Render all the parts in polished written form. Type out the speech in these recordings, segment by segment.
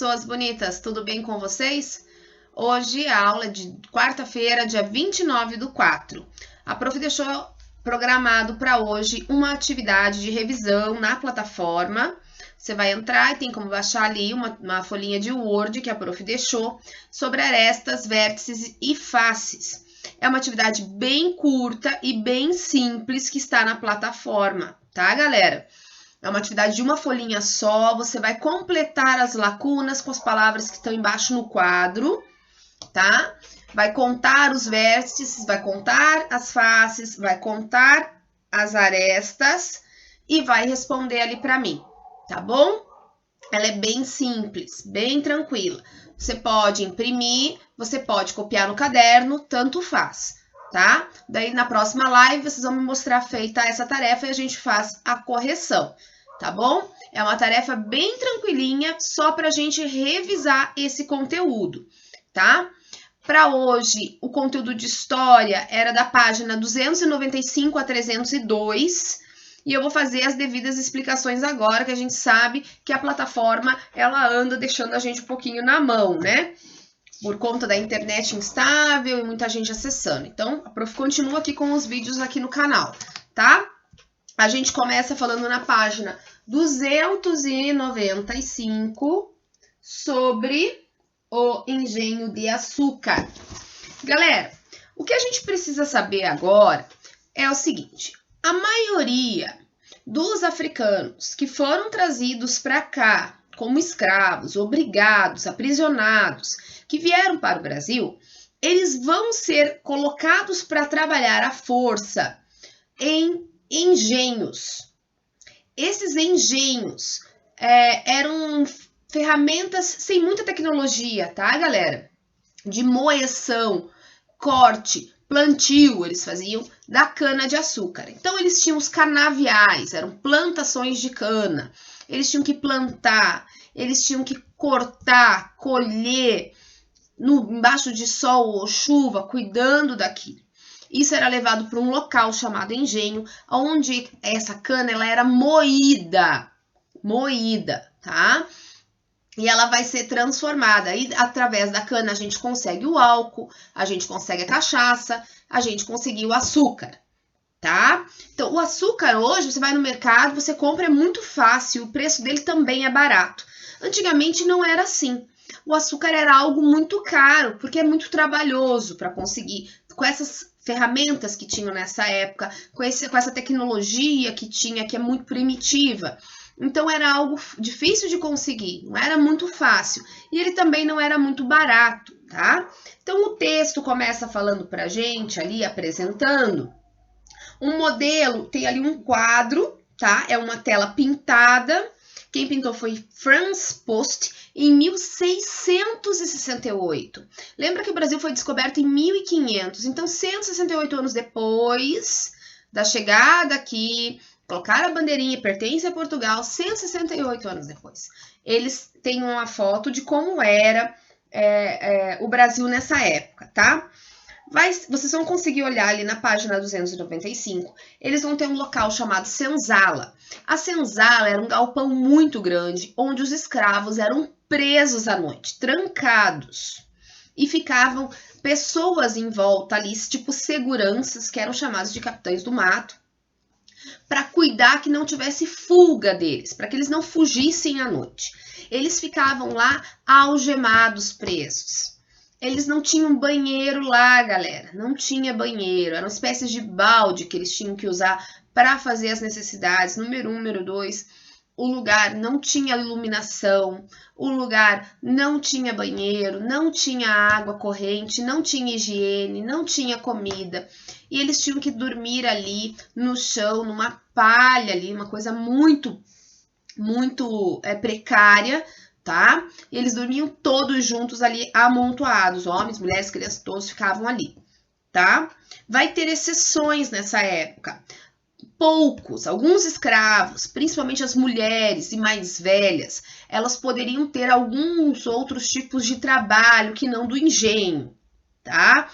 pessoas bonitas, tudo bem com vocês? Hoje a aula é de quarta-feira, dia 29/4. A prof deixou programado para hoje uma atividade de revisão na plataforma. Você vai entrar e tem como baixar ali uma folhinha de Word que a prof deixou sobre arestas, vértices e faces. É uma atividade bem curta e bem simples que está na plataforma, tá, galera? É uma atividade de uma folhinha só, você vai completar as lacunas com as palavras que estão embaixo no quadro, tá? Vai contar os vértices, vai contar as faces, vai contar as arestas e vai responder ali para mim, tá bom? Ela é bem simples, bem tranquila. Você pode imprimir, você pode copiar no caderno, tanto faz, tá? Daí na próxima live vocês vão me mostrar feita essa tarefa e a gente faz a correção, tá bom? É uma tarefa bem tranquilinha, só para a gente revisar esse conteúdo, tá? Para hoje, o conteúdo de história era da página 295 a 302, e eu vou fazer as devidas explicações agora, que a gente sabe que a plataforma, ela anda deixando a gente um pouquinho na mão, né? Por conta da internet instável e muita gente acessando. Então, a prof continua aqui com os vídeos aqui no canal, tá? A gente começa falando na página 295 sobre o engenho de açúcar. Galera, o que a gente precisa saber agora é o seguinte: a maioria dos africanos que foram trazidos para cá como escravos, obrigados, aprisionados, que vieram para o Brasil, eles vão ser colocados para trabalhar à força em engenhos. Esses engenhos eram ferramentas sem muita tecnologia, tá, galera? De moeção, corte, plantio, eles faziam da cana de açúcar. Então, eles tinham os canaviais, eram plantações de cana. Eles tinham que plantar, eles tinham que cortar, colher, embaixo de sol ou chuva, cuidando daquilo. Isso era levado para um local chamado engenho, onde essa cana ela era moída, tá? E ela vai ser transformada. E através da cana a gente consegue o álcool, a gente consegue a cachaça, a gente conseguiu o açúcar, tá? Então, o açúcar hoje, você vai no mercado, você compra, é muito fácil, o preço dele também é barato. Antigamente não era assim. O açúcar era algo muito caro, porque é muito trabalhoso para conseguir. Com essas ferramentas que tinham nessa época, com essa tecnologia que tinha, que é muito primitiva. Então, era algo difícil de conseguir, não era muito fácil. E ele também não era muito barato, tá? Então, o texto começa falando pra gente ali, apresentando um modelo, tem ali um quadro, tá? É uma tela pintada. Quem pintou foi Franz Post em 1668. Lembra que o Brasil foi descoberto em 1500, então 168 anos depois da chegada aqui, colocaram a bandeirinha, pertence a Portugal, 168 anos depois. Eles têm uma foto de como era o Brasil nessa época, tá? Vocês vão conseguir olhar ali na página 295, eles vão ter um local chamado senzala. A senzala era um galpão muito grande, onde os escravos eram presos à noite, trancados. E ficavam pessoas em volta ali, tipo seguranças, que eram chamados de capitães do mato, para cuidar que não tivesse fuga deles, para que eles não fugissem à noite. Eles ficavam lá algemados, presos. Eles não tinham banheiro lá, galera. Não tinha banheiro. Eram espécies de balde que eles tinham que usar para fazer as necessidades. Número 1, número 2. O lugar não tinha iluminação. O lugar não tinha banheiro. Não tinha água corrente. Não tinha higiene. Não tinha comida. E eles tinham que dormir ali no chão, numa palha ali. Uma coisa muito precária. Tá? E eles dormiam todos juntos ali, amontoados, homens, mulheres, crianças, todos ficavam ali, tá? Vai ter exceções nessa época. Alguns escravos, principalmente as mulheres e mais velhas, elas poderiam ter alguns outros tipos de trabalho que não do engenho, tá?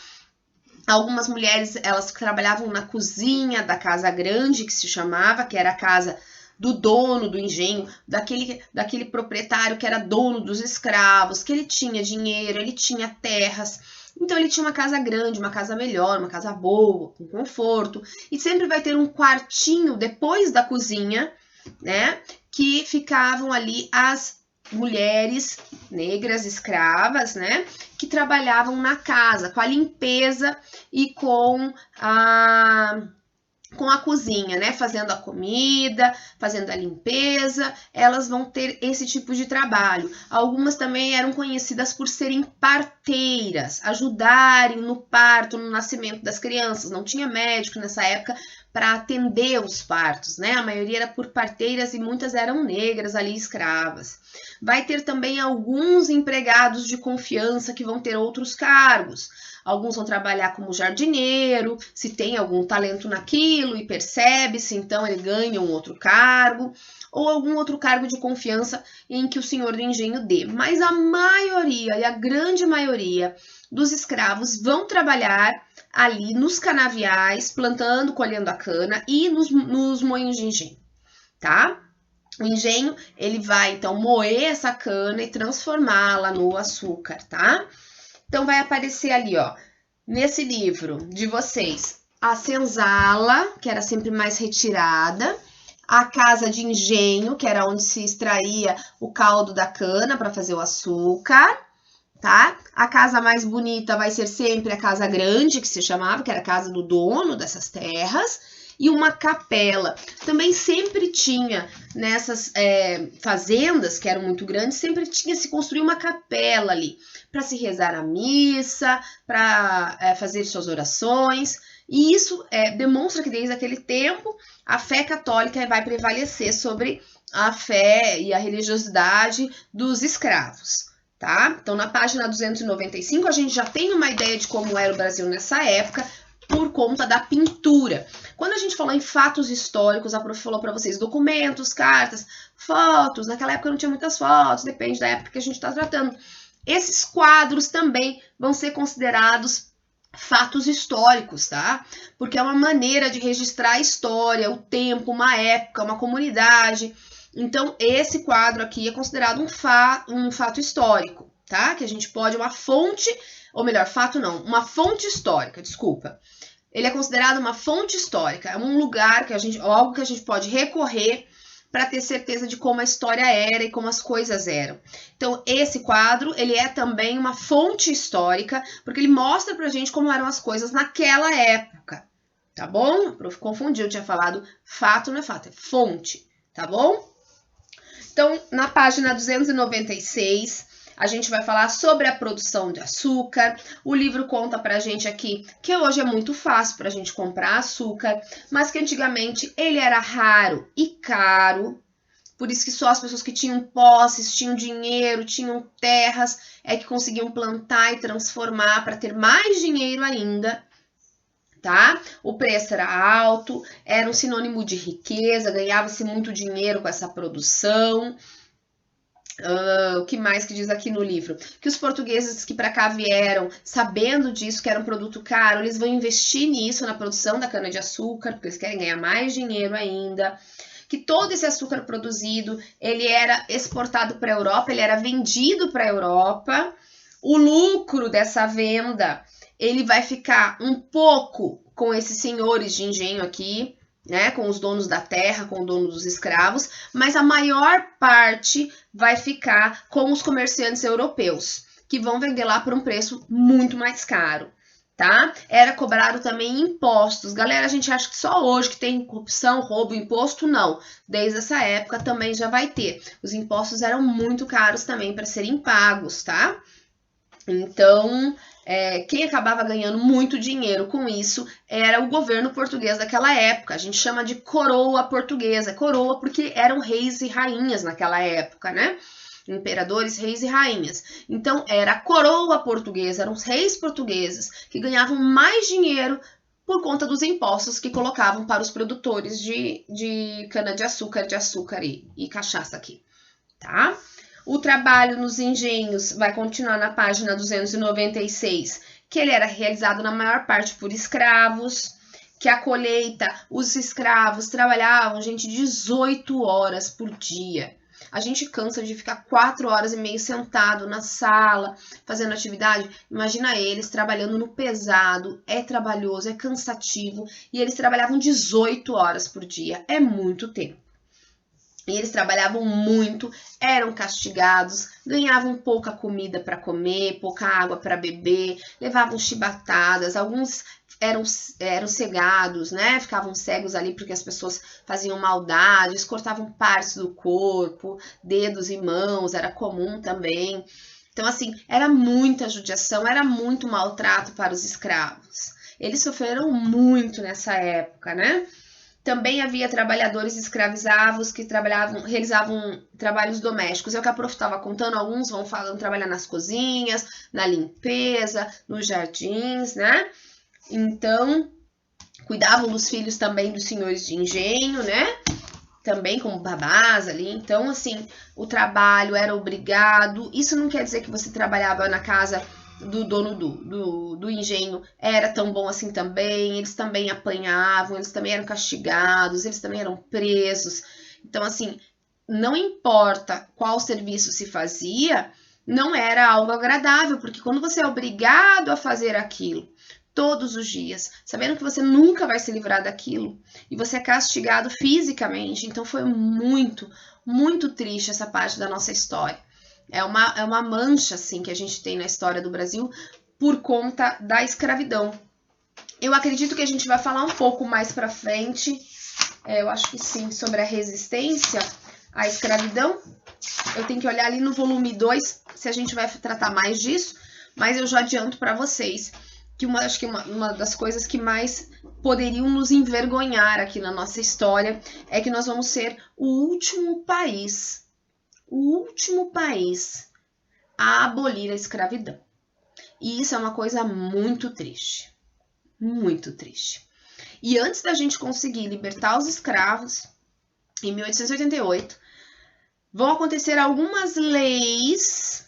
Algumas mulheres, elas trabalhavam na cozinha da casa grande, que se chamava, que era a casa do dono do engenho, daquele proprietário que era dono dos escravos, que ele tinha dinheiro, ele tinha terras. Então ele tinha uma casa grande, uma casa melhor, uma casa boa, com conforto. E sempre vai ter um quartinho depois da cozinha, né? Que ficavam ali as mulheres negras escravas, né, que trabalhavam na casa, com a limpeza e com a cozinha, né, fazendo a comida, fazendo a limpeza, elas vão ter esse tipo de trabalho. Algumas também eram conhecidas por serem parteiras, ajudarem no parto, no nascimento das crianças. Não tinha médico nessa época para atender os partos, né? A maioria era por parteiras e muitas eram negras ali, escravas. Vai ter também alguns empregados de confiança que vão ter outros cargos. Alguns vão trabalhar como jardineiro, se tem algum talento naquilo e percebe-se, então ele ganha um outro cargo, ou algum outro cargo de confiança em que o senhor do engenho dê. Mas a maioria, e a grande maioria dos escravos vão trabalhar ali nos canaviais, plantando, colhendo a cana e nos moinhos de engenho, tá? O engenho, ele vai, então, moer essa cana e transformá-la no açúcar, tá? Então, vai aparecer ali, ó, nesse livro de vocês, a senzala, que era sempre mais retirada, a casa de engenho, que era onde se extraía o caldo da cana para fazer o açúcar, tá? A casa mais bonita vai ser sempre a casa grande, que se chamava, que era a casa do dono dessas terras, e uma capela. Também sempre tinha, nessas fazendas, que eram muito grandes, sempre tinha se construir uma capela ali, para se rezar a missa, para fazer suas orações. E isso demonstra que desde aquele tempo a fé católica vai prevalecer sobre a fé e a religiosidade dos escravos, tá? Então, na página 295, a gente já tem uma ideia de como era o Brasil nessa época, por conta da pintura. Quando a gente falou em fatos históricos, a prof falou para vocês documentos, cartas, fotos. Naquela época não tinha muitas fotos, depende da época que a gente está tratando. Esses quadros também vão ser considerados fatos históricos, tá? Porque é uma maneira de registrar a história, o tempo, uma época, uma comunidade. Então, esse quadro aqui é considerado um fato histórico, tá? Que a gente pode, uma fonte, ou melhor, fato não, uma fonte histórica, desculpa. Ele é considerado uma fonte histórica, é um lugar que algo que a gente pode recorrer para ter certeza de como a história era e como as coisas eram. Então, esse quadro, ele é também uma fonte histórica, porque ele mostra pra gente como eram as coisas naquela época, tá bom? O prof confundiu, eu tinha falado fato, não é fato, é fonte, tá bom? Então, na página 296, a gente vai falar sobre a produção de açúcar. O livro conta pra gente aqui que hoje é muito fácil pra gente comprar açúcar, mas que antigamente ele era raro e caro. Por isso que só as pessoas que tinham posses, tinham dinheiro, tinham terras, é que conseguiam plantar e transformar para ter mais dinheiro ainda, tá? O preço era alto, era um sinônimo de riqueza, ganhava-se muito dinheiro com essa produção. O que mais que diz aqui no livro? Que os portugueses que para cá vieram, sabendo disso, que era um produto caro, eles vão investir nisso, na produção da cana-de-açúcar, porque eles querem ganhar mais dinheiro ainda. Que todo esse açúcar produzido, ele era exportado para a Europa, ele era vendido para a Europa. O lucro dessa venda, ele vai ficar um pouco com esses senhores de engenho aqui, né, com os donos da terra, com o dono dos escravos, mas a maior parte vai ficar com os comerciantes europeus, que vão vender lá por um preço muito mais caro, tá? Era cobrado também impostos. Galera, a gente acha que só hoje que tem corrupção, roubo, imposto, não. Desde essa época também já vai ter. Os impostos eram muito caros também para serem pagos, tá? Então, quem acabava ganhando muito dinheiro com isso era o governo português daquela época. A gente chama de coroa portuguesa. Coroa porque eram reis e rainhas naquela época, né? Imperadores, reis e rainhas. Então, era a coroa portuguesa, eram os reis portugueses que ganhavam mais dinheiro por conta dos impostos que colocavam para os produtores de cana-de-açúcar, e cachaça aqui, tá? O trabalho nos engenhos vai continuar na página 296, que ele era realizado na maior parte por escravos, que a colheita, os escravos trabalhavam, gente, 18 horas por dia. A gente cansa de ficar 4 horas e meia sentado na sala, fazendo atividade. Imagina eles trabalhando no pesado, é trabalhoso, é cansativo, e eles trabalhavam 18 horas por dia, é muito tempo. E eles trabalhavam muito, eram castigados, ganhavam pouca comida para comer, pouca água para beber, levavam chibatadas, alguns eram cegados, né? Ficavam cegos ali porque as pessoas faziam maldades, cortavam partes do corpo, dedos e mãos, era comum também. Então, assim, era muita judiação, era muito maltrato para os escravos. Eles sofreram muito nessa época, né? Também havia trabalhadores escravizados que realizavam trabalhos domésticos. É o que a prof estava contando, alguns vão falando trabalhar nas cozinhas, na limpeza, nos jardins, né? Então, cuidavam dos filhos também dos senhores de engenho, né? Também como babás ali. Então, assim, o trabalho era obrigado. Isso não quer dizer que você trabalhava na casa do dono do engenho era tão bom assim também. Eles também apanhavam, eles também eram castigados, eles também eram presos. Então, assim, não importa qual serviço se fazia, não era algo agradável, porque quando você é obrigado a fazer aquilo todos os dias, sabendo que você nunca vai se livrar daquilo, e você é castigado fisicamente, então foi muito, muito triste essa parte da nossa história. É uma mancha, assim, que a gente tem na história do Brasil por conta da escravidão. Eu acredito que a gente vai falar um pouco mais pra frente, eu acho que sim, sobre a resistência à escravidão. Eu tenho que olhar ali no volume 2 se a gente vai tratar mais disso, mas eu já adianto para vocês que acho que uma das coisas que mais poderiam nos envergonhar aqui na nossa história é que nós vamos ser o último país a abolir a escravidão. E isso é uma coisa muito triste. Muito triste. E antes da gente conseguir libertar os escravos, em 1888, vão acontecer algumas leis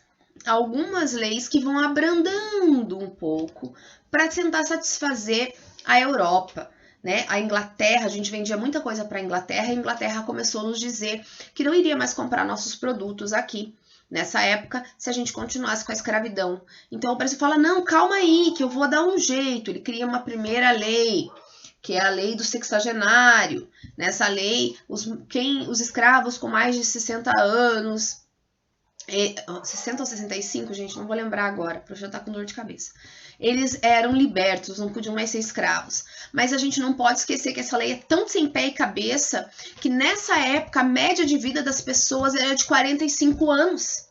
que vão abrandando um pouco para tentar satisfazer a Europa. Né? A Inglaterra, a gente vendia muita coisa para a Inglaterra, e a Inglaterra começou a nos dizer que não iria mais comprar nossos produtos aqui, nessa época, se a gente continuasse com a escravidão. Então o Brasil fala, não, calma aí, que eu vou dar um jeito. Ele cria uma primeira lei, que é a lei do sexagenário. Nessa lei, os escravos com mais de 60 anos, 60 ou 65, gente, não vou lembrar agora, porque eu já tá com dor de cabeça. Eles eram libertos, não podiam mais ser escravos. Mas a gente não pode esquecer que essa lei é tão sem pé e cabeça que nessa época a média de vida das pessoas era de 45 anos.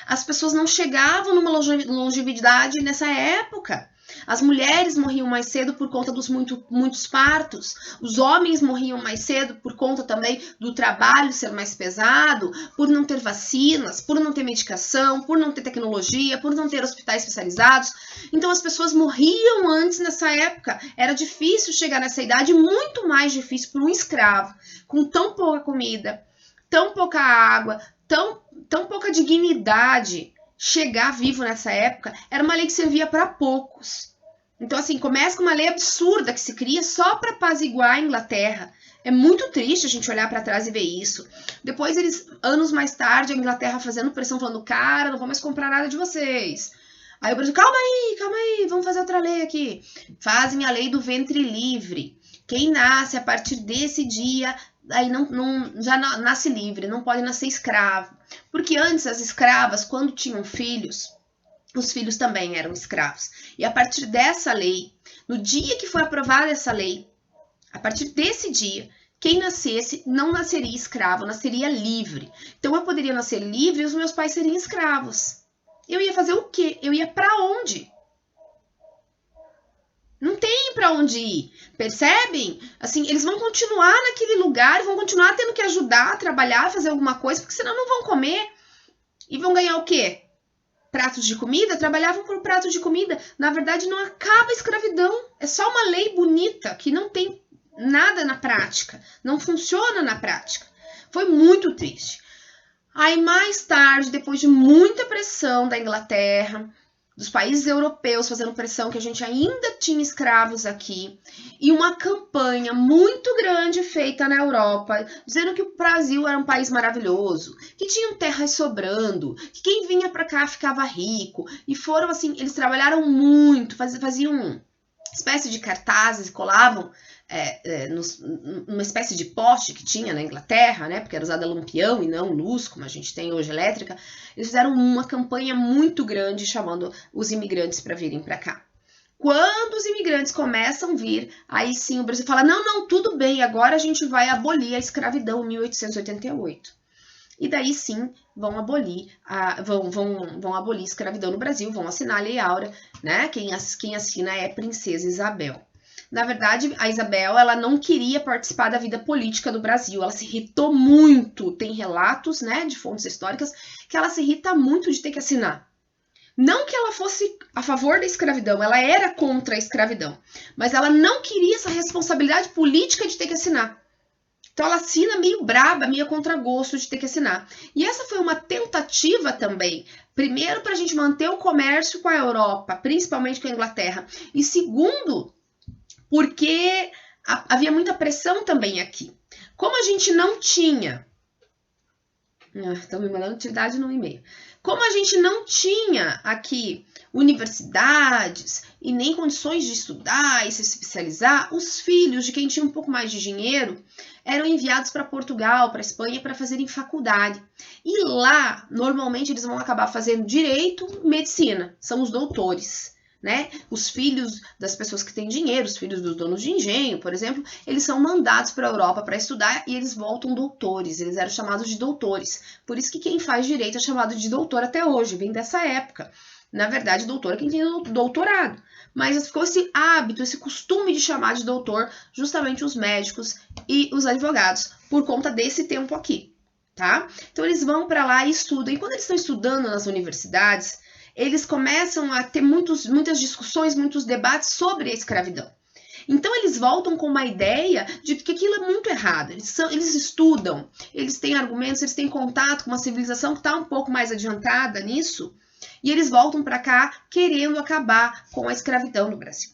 As pessoas não chegavam numa longevidade nessa época. As mulheres morriam mais cedo por conta dos muitos partos. Os homens morriam mais cedo por conta também do trabalho ser mais pesado, por não ter vacinas, por não ter medicação, por não ter tecnologia, por não ter hospitais especializados. Então as pessoas morriam antes nessa época. Era difícil chegar nessa idade, muito mais difícil para um escravo, com tão pouca comida, tão pouca água, tão pouca dignidade. Chegar vivo nessa época era uma lei que servia para poucos. Então, assim, começa com uma lei absurda que se cria só para apaziguar a Inglaterra. É muito triste a gente olhar para trás e ver isso. Depois, anos mais tarde, a Inglaterra fazendo pressão, falando, cara, não vou mais comprar nada de vocês. Aí o Brasil, calma aí, vamos fazer outra lei aqui. Fazem a lei do ventre livre. Quem nasce a partir desse dia, aí já nasce livre, não pode nascer escravo. Porque antes as escravas, quando tinham filhos, os filhos também eram escravos. E a partir dessa lei, no dia que foi aprovada essa lei, a partir desse dia, quem nascesse não nasceria escravo, nasceria livre. Então eu poderia nascer livre e os meus pais seriam escravos. Eu ia fazer o quê? Eu ia para onde? Não tem para onde ir, percebem? Assim, eles vão continuar naquele lugar, vão continuar tendo que ajudar a trabalhar, fazer alguma coisa, porque senão não vão comer. E vão ganhar o quê? Pratos de comida? Trabalhavam por pratos de comida. Na verdade, não acaba a escravidão. É só uma lei bonita que não tem nada na prática. Não funciona na prática. Foi muito triste. Aí, mais tarde, depois de muita pressão da Inglaterra, dos países europeus fazendo pressão que a gente ainda tinha escravos aqui, e uma campanha muito grande feita na Europa, dizendo que o Brasil era um país maravilhoso, que tinham terras sobrando, que quem vinha para cá ficava rico, e foram assim, eles trabalharam muito, faziam uma espécie de cartazes, colavam numa espécie de poste que tinha na Inglaterra, né, porque era usada lampião e não luz, como a gente tem hoje elétrica. Eles fizeram uma campanha muito grande chamando os imigrantes para virem para cá. Quando os imigrantes começam a vir, aí sim o Brasil fala, não, tudo bem, agora a gente vai abolir a escravidão em 1888. E daí sim vão abolir a escravidão no Brasil, vão assinar a Lei Áurea, né? Quem assina é a Princesa Isabel. Na verdade, a Isabel, ela não queria participar da vida política do Brasil, ela se irritou muito, tem relatos, né, de fontes históricas, que ela se irrita muito de ter que assinar. Não que ela fosse a favor da escravidão, ela era contra a escravidão, mas ela não queria essa responsabilidade política de ter que assinar. Então ela assina meio braba, meio a contragosto de ter que assinar. E essa foi uma tentativa também, primeiro para a gente manter o comércio com a Europa, principalmente com a Inglaterra, e segundo, porque havia muita pressão também aqui. Como a gente não tinha... Estão me mandando atividade no e-mail. Como a gente não tinha aqui universidades e nem condições de estudar e se especializar, os filhos de quem tinha um pouco mais de dinheiro eram enviados para Portugal, para Espanha, para fazerem faculdade. E lá, normalmente, eles vão acabar fazendo direito, medicina, são os doutores. Né? Os filhos das pessoas que têm dinheiro, os filhos dos donos de engenho, por exemplo, eles são mandados para a Europa para estudar e eles voltam doutores, eles eram chamados de doutores. Por isso que quem faz direito é chamado de doutor até hoje, vem dessa época. Na verdade, doutor é quem tem doutorado. Mas ficou esse hábito, esse costume de chamar de doutor justamente os médicos e os advogados, por conta desse tempo aqui, tá? Então, eles vão para lá e estudam. E quando eles estão estudando nas universidades, eles começam a ter muitas discussões, muitos debates sobre a escravidão. Então, eles voltam com uma ideia de que aquilo é muito errado. Eles estudam, eles têm argumentos, eles têm contato com uma civilização que está um pouco mais adiantada nisso, e eles voltam para cá querendo acabar com a escravidão no Brasil.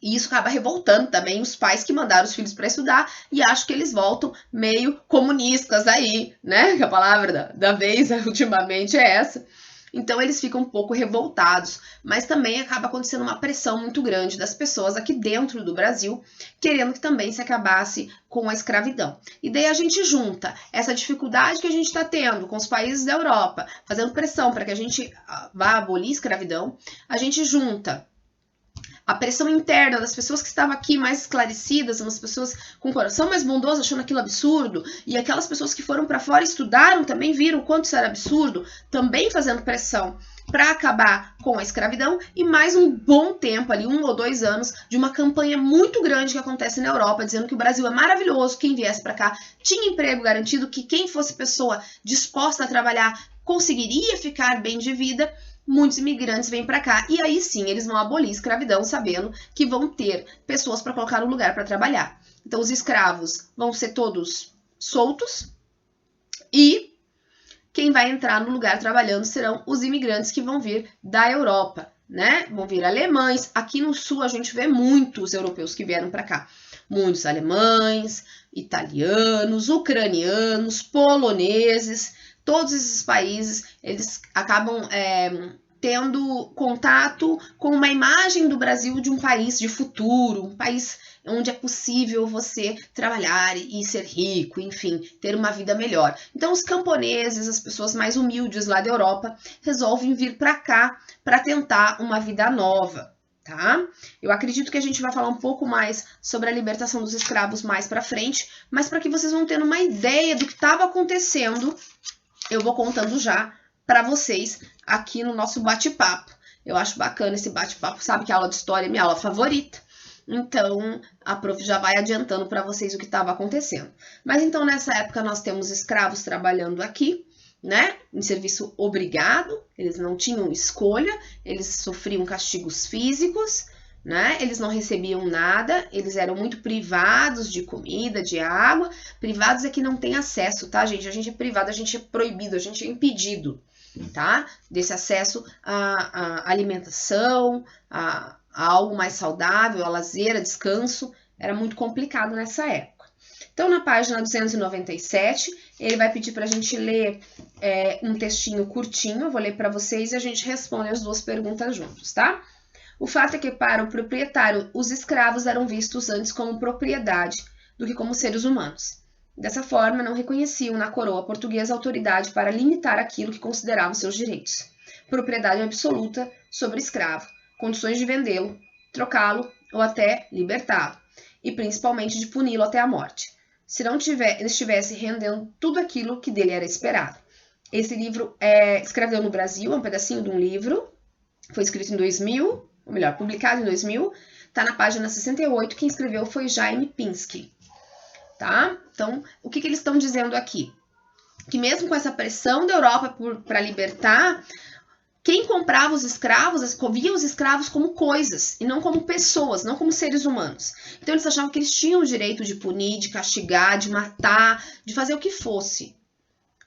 E isso acaba revoltando também os pais que mandaram os filhos para estudar e acho que eles voltam meio comunistas aí, né? Que a palavra da vez ultimamente é essa. Então, eles ficam um pouco revoltados, mas também acaba acontecendo uma pressão muito grande das pessoas aqui dentro do Brasil, querendo que também se acabasse com a escravidão. E daí a gente junta essa dificuldade que a gente está tendo com os países da Europa, fazendo pressão para que a gente vá abolir a escravidão, a gente junta a pressão interna das pessoas que estavam aqui mais esclarecidas, umas pessoas com coração mais bondoso, achando aquilo absurdo, e aquelas pessoas que foram para fora, estudaram, também viram o quanto isso era absurdo, também fazendo pressão para acabar com a escravidão, e mais um bom tempo ali, 1 ou 2 anos, de uma campanha muito grande que acontece na Europa, dizendo que o Brasil é maravilhoso, quem viesse para cá tinha emprego garantido, que quem fosse pessoa disposta a trabalhar conseguiria ficar bem de vida. Muitos imigrantes vêm para cá e aí sim eles vão abolir a escravidão, sabendo que vão ter pessoas para colocar no lugar para trabalhar. Então os escravos vão ser todos soltos e quem vai entrar no lugar trabalhando serão os imigrantes que vão vir da Europa, né? Vão vir alemães. Aqui no sul a gente vê muitos europeus que vieram para cá. Muitos alemães, italianos, ucranianos, poloneses. Todos esses países, eles acabam tendo contato com uma imagem do Brasil de um país de futuro, um país onde é possível você trabalhar e ser rico, enfim, ter uma vida melhor. Então, os camponeses, as pessoas mais humildes lá da Europa, resolvem vir para cá para tentar uma vida nova. Tá? Eu acredito que a gente vai falar um pouco mais sobre a libertação dos escravos mais para frente, mas para que vocês vão tendo uma ideia do que estava acontecendo, eu vou contando já para vocês aqui no nosso bate-papo. Eu acho bacana esse bate-papo, sabe que a aula de história é minha aula favorita. Então, a prof já vai adiantando para vocês o que estava acontecendo. Mas então, nessa época, nós temos escravos trabalhando aqui, né? Em serviço obrigado, eles não tinham escolha, eles sofriam castigos físicos, né? Eles não recebiam nada, eles eram muito privados de comida, de água. Privados é que não tem acesso, tá, gente? A gente é privado, a gente é proibido, a gente é impedido. tá? Desse acesso à alimentação, a algo mais saudável, a lazer, a descanso, era muito complicado nessa época. Então, na página 297, ele vai pedir para a gente ler um textinho curtinho, eu vou ler para vocês e a gente responde as duas perguntas juntos, tá? O fato é que para o proprietário, os escravos eram vistos antes como propriedade do que como seres humanos. Dessa forma, não reconheciam na coroa portuguesa autoridade para limitar aquilo que consideravam seus direitos. Propriedade absoluta sobre o escravo, condições de vendê-lo, trocá-lo ou até libertá-lo, e principalmente de puni-lo até a morte, se não estivesse rendendo tudo aquilo que dele era esperado. Esse livro Escravidão no Brasil, é um pedacinho de um livro, foi escrito em 2000, ou melhor, publicado em 2000, está na página 68, quem escreveu foi Jaime Pinsky, tá? Então, o que eles estão dizendo aqui? Que mesmo com essa pressão da Europa para libertar, quem comprava os escravos, via os escravos como coisas, e não como pessoas, não como seres humanos. Então, eles achavam que eles tinham o direito de punir, de castigar, de matar, de fazer o que fosse.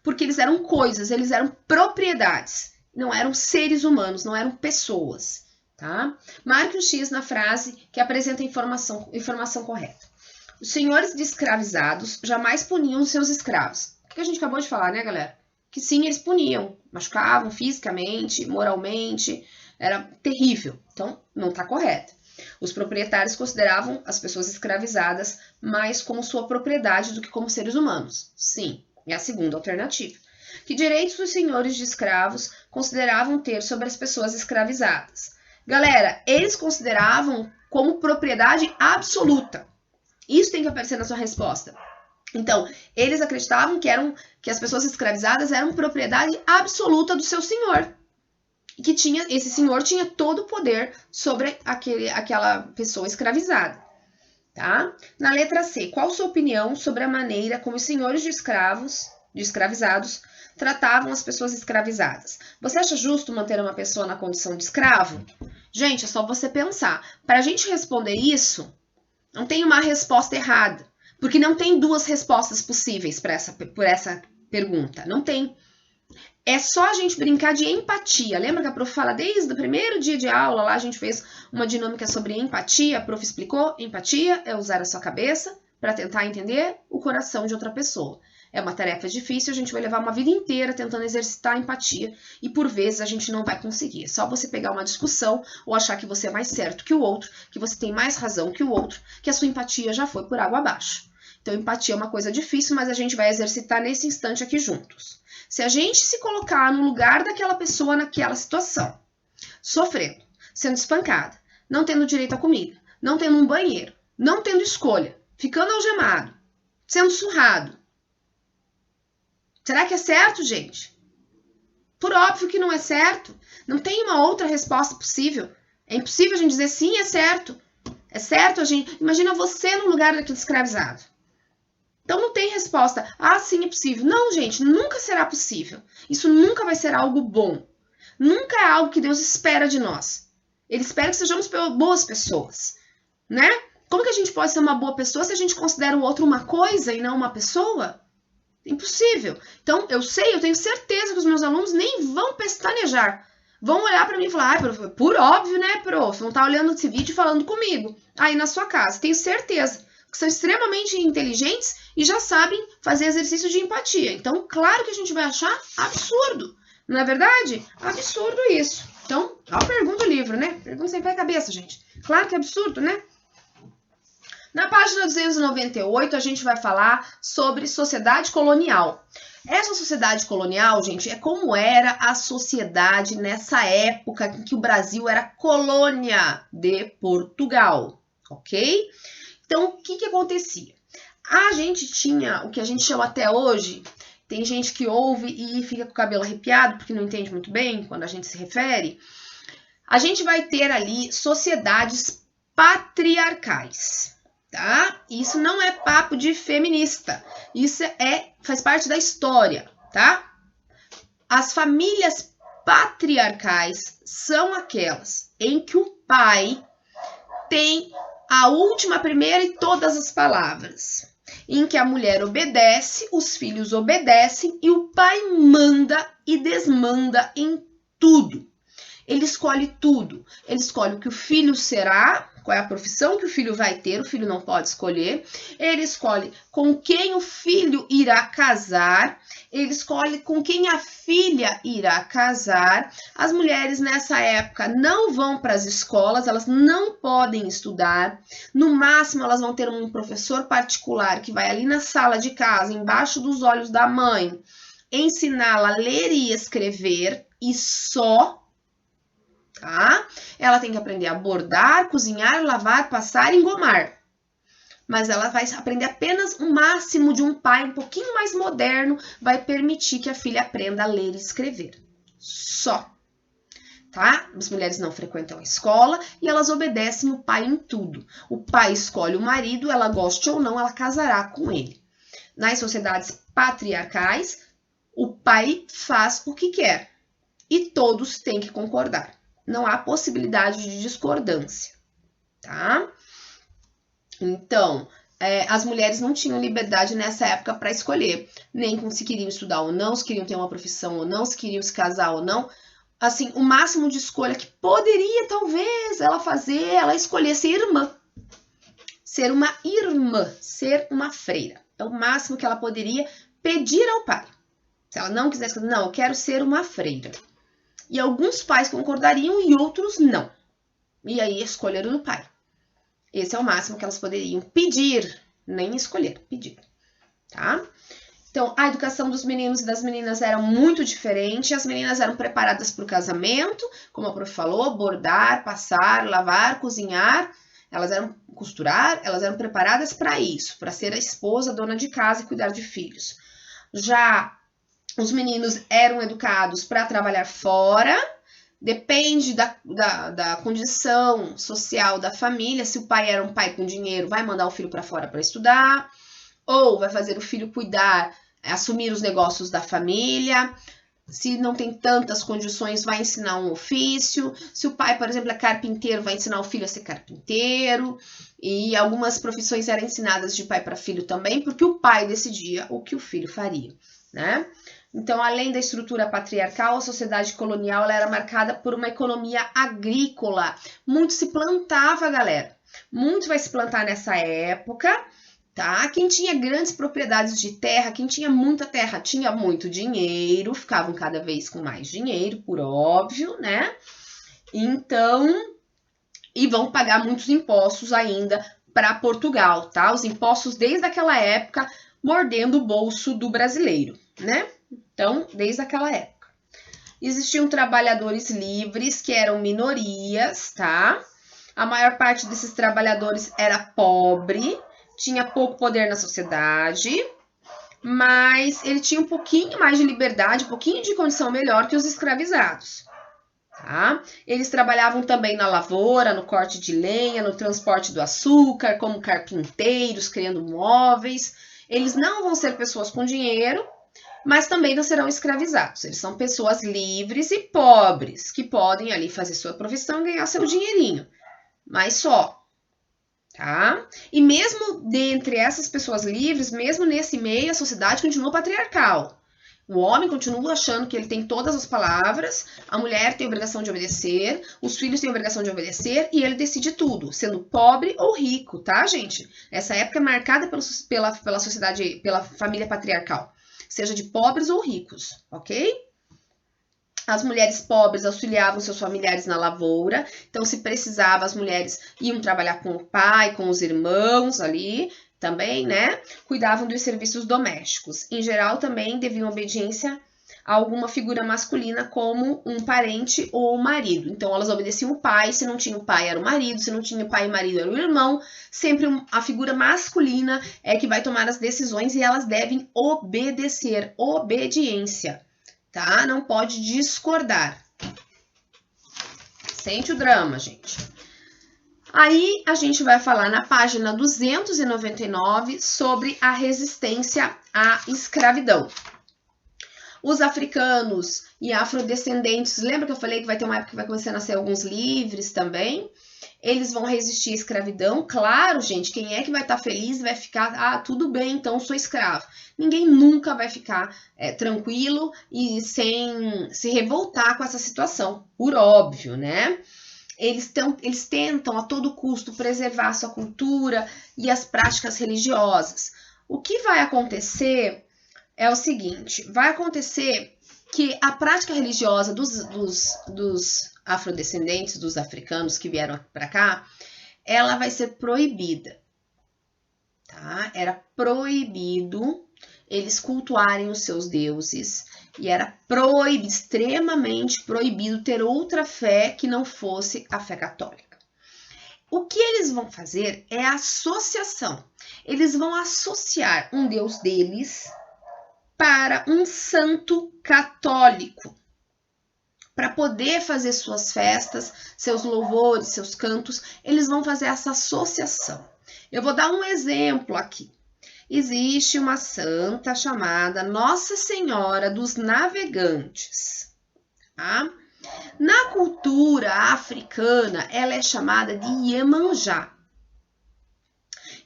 Porque eles eram coisas, eles eram propriedades, não eram seres humanos, não eram pessoas. Tá? Marque um X na frase que apresenta a informação correta. Os senhores de escravizados jamais puniam seus escravos. O que a gente acabou de falar, né, galera? Que sim, eles puniam, machucavam fisicamente, moralmente, era terrível. Então, não está correto. Os proprietários consideravam as pessoas escravizadas mais como sua propriedade do que como seres humanos. Sim, é a segunda alternativa. Que direitos os senhores de escravos consideravam ter sobre as pessoas escravizadas? Galera, eles consideravam como propriedade absoluta. Isso tem que aparecer na sua resposta. Então, eles acreditavam que as pessoas escravizadas eram propriedade absoluta do seu senhor. E que esse senhor tinha todo o poder sobre aquela pessoa escravizada. Tá? Na letra C, qual sua opinião sobre a maneira como os senhores de escravizados tratavam as pessoas escravizadas? Você acha justo manter uma pessoa na condição de escravo? Gente, é só você pensar. Para a gente responder isso, não tem uma resposta errada. Porque não tem duas respostas possíveis por essa pergunta. Não tem. É só a gente brincar de empatia. Lembra que a prof fala desde o primeiro dia de aula, lá a gente fez uma dinâmica sobre empatia, a prof explicou, empatia é usar a sua cabeça para tentar entender o coração de outra pessoa. É uma tarefa difícil, a gente vai levar uma vida inteira tentando exercitar a empatia e por vezes a gente não vai conseguir. É só você pegar uma discussão ou achar que você é mais certo que o outro, que você tem mais razão que o outro, que a sua empatia já foi por água abaixo. Então, empatia é uma coisa difícil, mas a gente vai exercitar nesse instante aqui juntos. Se a gente se colocar no lugar daquela pessoa naquela situação, sofrendo, sendo espancada, não tendo direito à comida, não tendo um banheiro, não tendo escolha, ficando algemado, sendo surrado, será que é certo, gente? Por óbvio que não é certo. Não tem uma outra resposta possível. É impossível a gente dizer sim, é certo. É certo, a gente... Imagina você no lugar daquele escravizado. Então não tem resposta, ah, sim, é possível. Não, gente, nunca será possível. Isso nunca vai ser algo bom. Nunca é algo que Deus espera de nós. Ele espera que sejamos boas pessoas, né? Como que a gente pode ser uma boa pessoa se a gente considera o outro uma coisa e não uma pessoa? Impossível. Então, eu tenho certeza que os meus alunos nem vão pestanejar. Vão olhar para mim e falar, prof, por óbvio, né, prof? Não tá olhando esse vídeo e falando comigo. Aí na sua casa, tenho certeza que são extremamente inteligentes e já sabem fazer exercício de empatia. Então, claro que a gente vai achar absurdo. Não é verdade? Absurdo isso. Então, ó, pergunta o livro, né? Pergunta sem pé e cabeça, gente. Claro que é absurdo, né? Na página 298, a gente vai falar sobre sociedade colonial. Essa sociedade colonial, gente, é como era a sociedade nessa época em que o Brasil era colônia de Portugal, ok? Então, o que acontecia? A gente tinha o que a gente chama até hoje, tem gente que ouve e fica com o cabelo arrepiado porque não entende muito bem quando a gente se refere. A gente vai ter ali sociedades patriarcais. Tá? Isso não é papo de feminista, isso faz parte da história, tá? As famílias patriarcais são aquelas em que o pai tem a última, a primeira e todas as palavras, em que a mulher obedece, os filhos obedecem e o pai manda e desmanda em tudo. Ele escolhe tudo. Ele escolhe o que o filho será, qual é a profissão que o filho vai ter, o filho não pode escolher. Ele escolhe com quem o filho irá casar. Ele escolhe com quem a filha irá casar. As mulheres nessa época não vão para as escolas, elas não podem estudar. No máximo, elas vão ter um professor particular que vai ali na sala de casa, embaixo dos olhos da mãe, ensiná-la a ler e escrever e só. Tá? Ela tem que aprender a bordar, cozinhar, lavar, passar e engomar. Mas ela vai aprender apenas o máximo de um pai um pouquinho mais moderno, vai permitir que a filha aprenda a ler e escrever. Só. Tá? As mulheres não frequentam a escola e elas obedecem o pai em tudo. O pai escolhe o marido, ela goste ou não, ela casará com ele. Nas sociedades patriarcais, o pai faz o que quer e todos têm que concordar. Não há possibilidade de discordância, tá? Então, as mulheres não tinham liberdade nessa época para escolher, nem se queriam estudar ou não, se queriam ter uma profissão ou não, se queriam se casar ou não. Assim, o máximo de escolha que poderia, talvez, ela fazer, ela escolher ser irmã. Ser uma irmã, ser uma freira. É o máximo que ela poderia pedir ao pai. Se ela não quisesse, não, eu quero ser uma freira. E alguns pais concordariam e outros não. E aí a escolha era do pai. Esse é o máximo que elas poderiam pedir, nem escolher, pedir, tá? Então, a educação dos meninos e das meninas era muito diferente. As meninas eram preparadas para o casamento, como a prof falou, bordar, passar, lavar, cozinhar. Elas eram costurar, elas eram preparadas para isso, para ser a esposa, dona de casa e cuidar de filhos. Já os meninos eram educados para trabalhar fora, depende da condição social da família. Se o pai era um pai com dinheiro, vai mandar o filho para fora para estudar, ou vai fazer o filho cuidar, assumir os negócios da família. Se não tem tantas condições, vai ensinar um ofício. Se o pai, por exemplo, é carpinteiro, vai ensinar o filho a ser carpinteiro. E algumas profissões eram ensinadas de pai para filho também, porque o pai decidia o que o filho faria, né? Então, além da estrutura patriarcal, a sociedade colonial ela era marcada por uma economia agrícola. Muito se plantava, galera. Muito vai se plantar nessa época, tá? Quem tinha grandes propriedades de terra, quem tinha muita terra, tinha muito dinheiro, ficavam cada vez com mais dinheiro, por óbvio, né? Então, e vão pagar muitos impostos ainda para Portugal, tá? Os impostos desde aquela época mordendo o bolso do brasileiro, né? Então, desde aquela época. Existiam trabalhadores livres, que eram minorias, tá? A maior parte desses trabalhadores era pobre, tinha pouco poder na sociedade, mas ele tinha um pouquinho mais de liberdade, um pouquinho de condição melhor que os escravizados, tá? Eles trabalhavam também na lavoura, no corte de lenha, no transporte do açúcar, como carpinteiros, criando móveis. Eles não vão ser pessoas com dinheiro, mas também não serão escravizados. Eles são pessoas livres e pobres, que podem ali fazer sua profissão e ganhar seu dinheirinho, mas só, tá? E mesmo dentre essas pessoas livres, mesmo nesse meio, a sociedade continua patriarcal. O homem continua achando que ele tem todas as palavras, a mulher tem a obrigação de obedecer, os filhos têm a obrigação de obedecer e ele decide tudo, sendo pobre ou rico, tá, gente? Essa época é marcada pela sociedade, pela família patriarcal, seja de pobres ou ricos, ok? As mulheres pobres auxiliavam seus familiares na lavoura, então se precisava, as mulheres iam trabalhar com o pai, com os irmãos ali também, né? Cuidavam dos serviços domésticos. Em geral, também deviam obediência a alguma figura masculina, como um parente ou o marido. Então, elas obedeciam o pai, se não tinha o pai, era o marido, se não tinha pai e marido, era o irmão. Sempre a figura masculina é que vai tomar as decisões e elas devem obedecer, obediência, tá? Não pode discordar. Sente o drama, gente. Aí, a gente vai falar na página 299 sobre a resistência à escravidão. Os africanos e afrodescendentes, lembra que eu falei que vai ter uma época que vai começar a nascer alguns livres também? Eles vão resistir à escravidão. Claro, gente, quem é que vai estar feliz vai ficar, tudo bem, então sou escravo. Ninguém nunca vai ficar tranquilo e sem se revoltar com essa situação, por óbvio, né? Eles tentam a todo custo preservar sua cultura e as práticas religiosas. O que vai acontecer é o seguinte, vai acontecer que a prática religiosa dos afrodescendentes, dos africanos que vieram para cá, ela vai ser proibida, tá? Era proibido eles cultuarem os seus deuses e era extremamente proibido ter outra fé que não fosse a fé católica. O que eles vão fazer é a associação. Eles vão associar um deus deles para um santo católico, para poder fazer suas festas, seus louvores, seus cantos, eles vão fazer essa associação. Eu vou dar um exemplo aqui. Existe uma santa chamada Nossa Senhora dos Navegantes. Tá? Na cultura africana, ela é chamada de Iemanjá.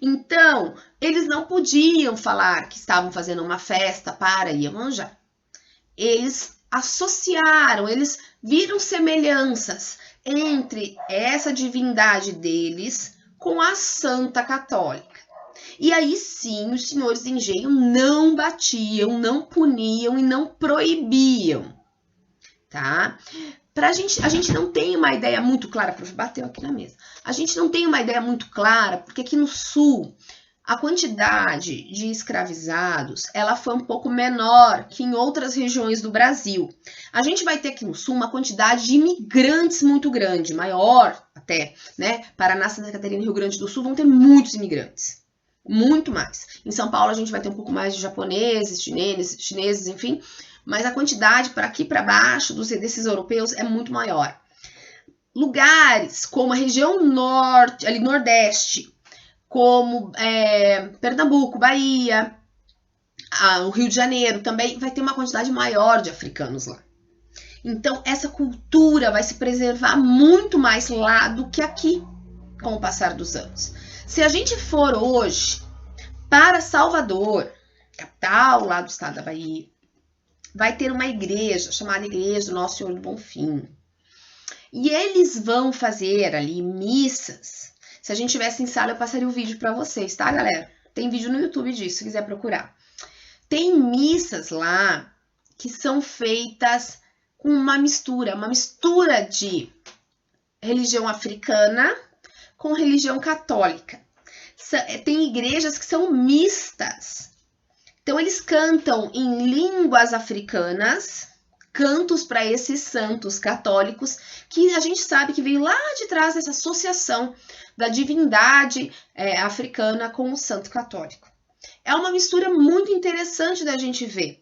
Então, eles não podiam falar que estavam fazendo uma festa para Iemanjá. Eles associaram, eles viram semelhanças entre essa divindade deles com a Santa Católica. E aí sim, os senhores de engenho não batiam, não puniam e não proibiam, tá? A gente não tem uma ideia muito clara, prof, bateu aqui na mesa. A gente não tem uma ideia muito clara, porque aqui no sul, a quantidade de escravizados, ela foi um pouco menor que em outras regiões do Brasil. A gente vai ter aqui no sul uma quantidade de imigrantes muito grande, maior até, né? Paraná, Santa Catarina e Rio Grande do Sul vão ter muitos imigrantes. Muito mais. Em São Paulo a gente vai ter um pouco mais de japoneses, chineses, enfim, mas a quantidade para aqui para baixo desses europeus é muito maior. Lugares como a região norte, ali nordeste, como Pernambuco, Bahia, o Rio de Janeiro também vai ter uma quantidade maior de africanos lá. Então essa cultura vai se preservar muito mais lá do que aqui, com o passar dos anos. Se a gente for hoje para Salvador, capital lá do estado da Bahia, vai ter uma igreja chamada Igreja do Nosso Senhor do Bonfim. E eles vão fazer ali missas. Se a gente tivesse em sala, eu passaria o vídeo para vocês, tá, galera? Tem vídeo no YouTube disso, se quiser procurar. Tem missas lá que são feitas com uma mistura de religião africana com religião católica. Tem igrejas que são mistas. Então, eles cantam em línguas africanas, cantos para esses santos católicos, que a gente sabe que veio lá de trás dessa associação da divindade africana com o santo católico. É uma mistura muito interessante da gente ver.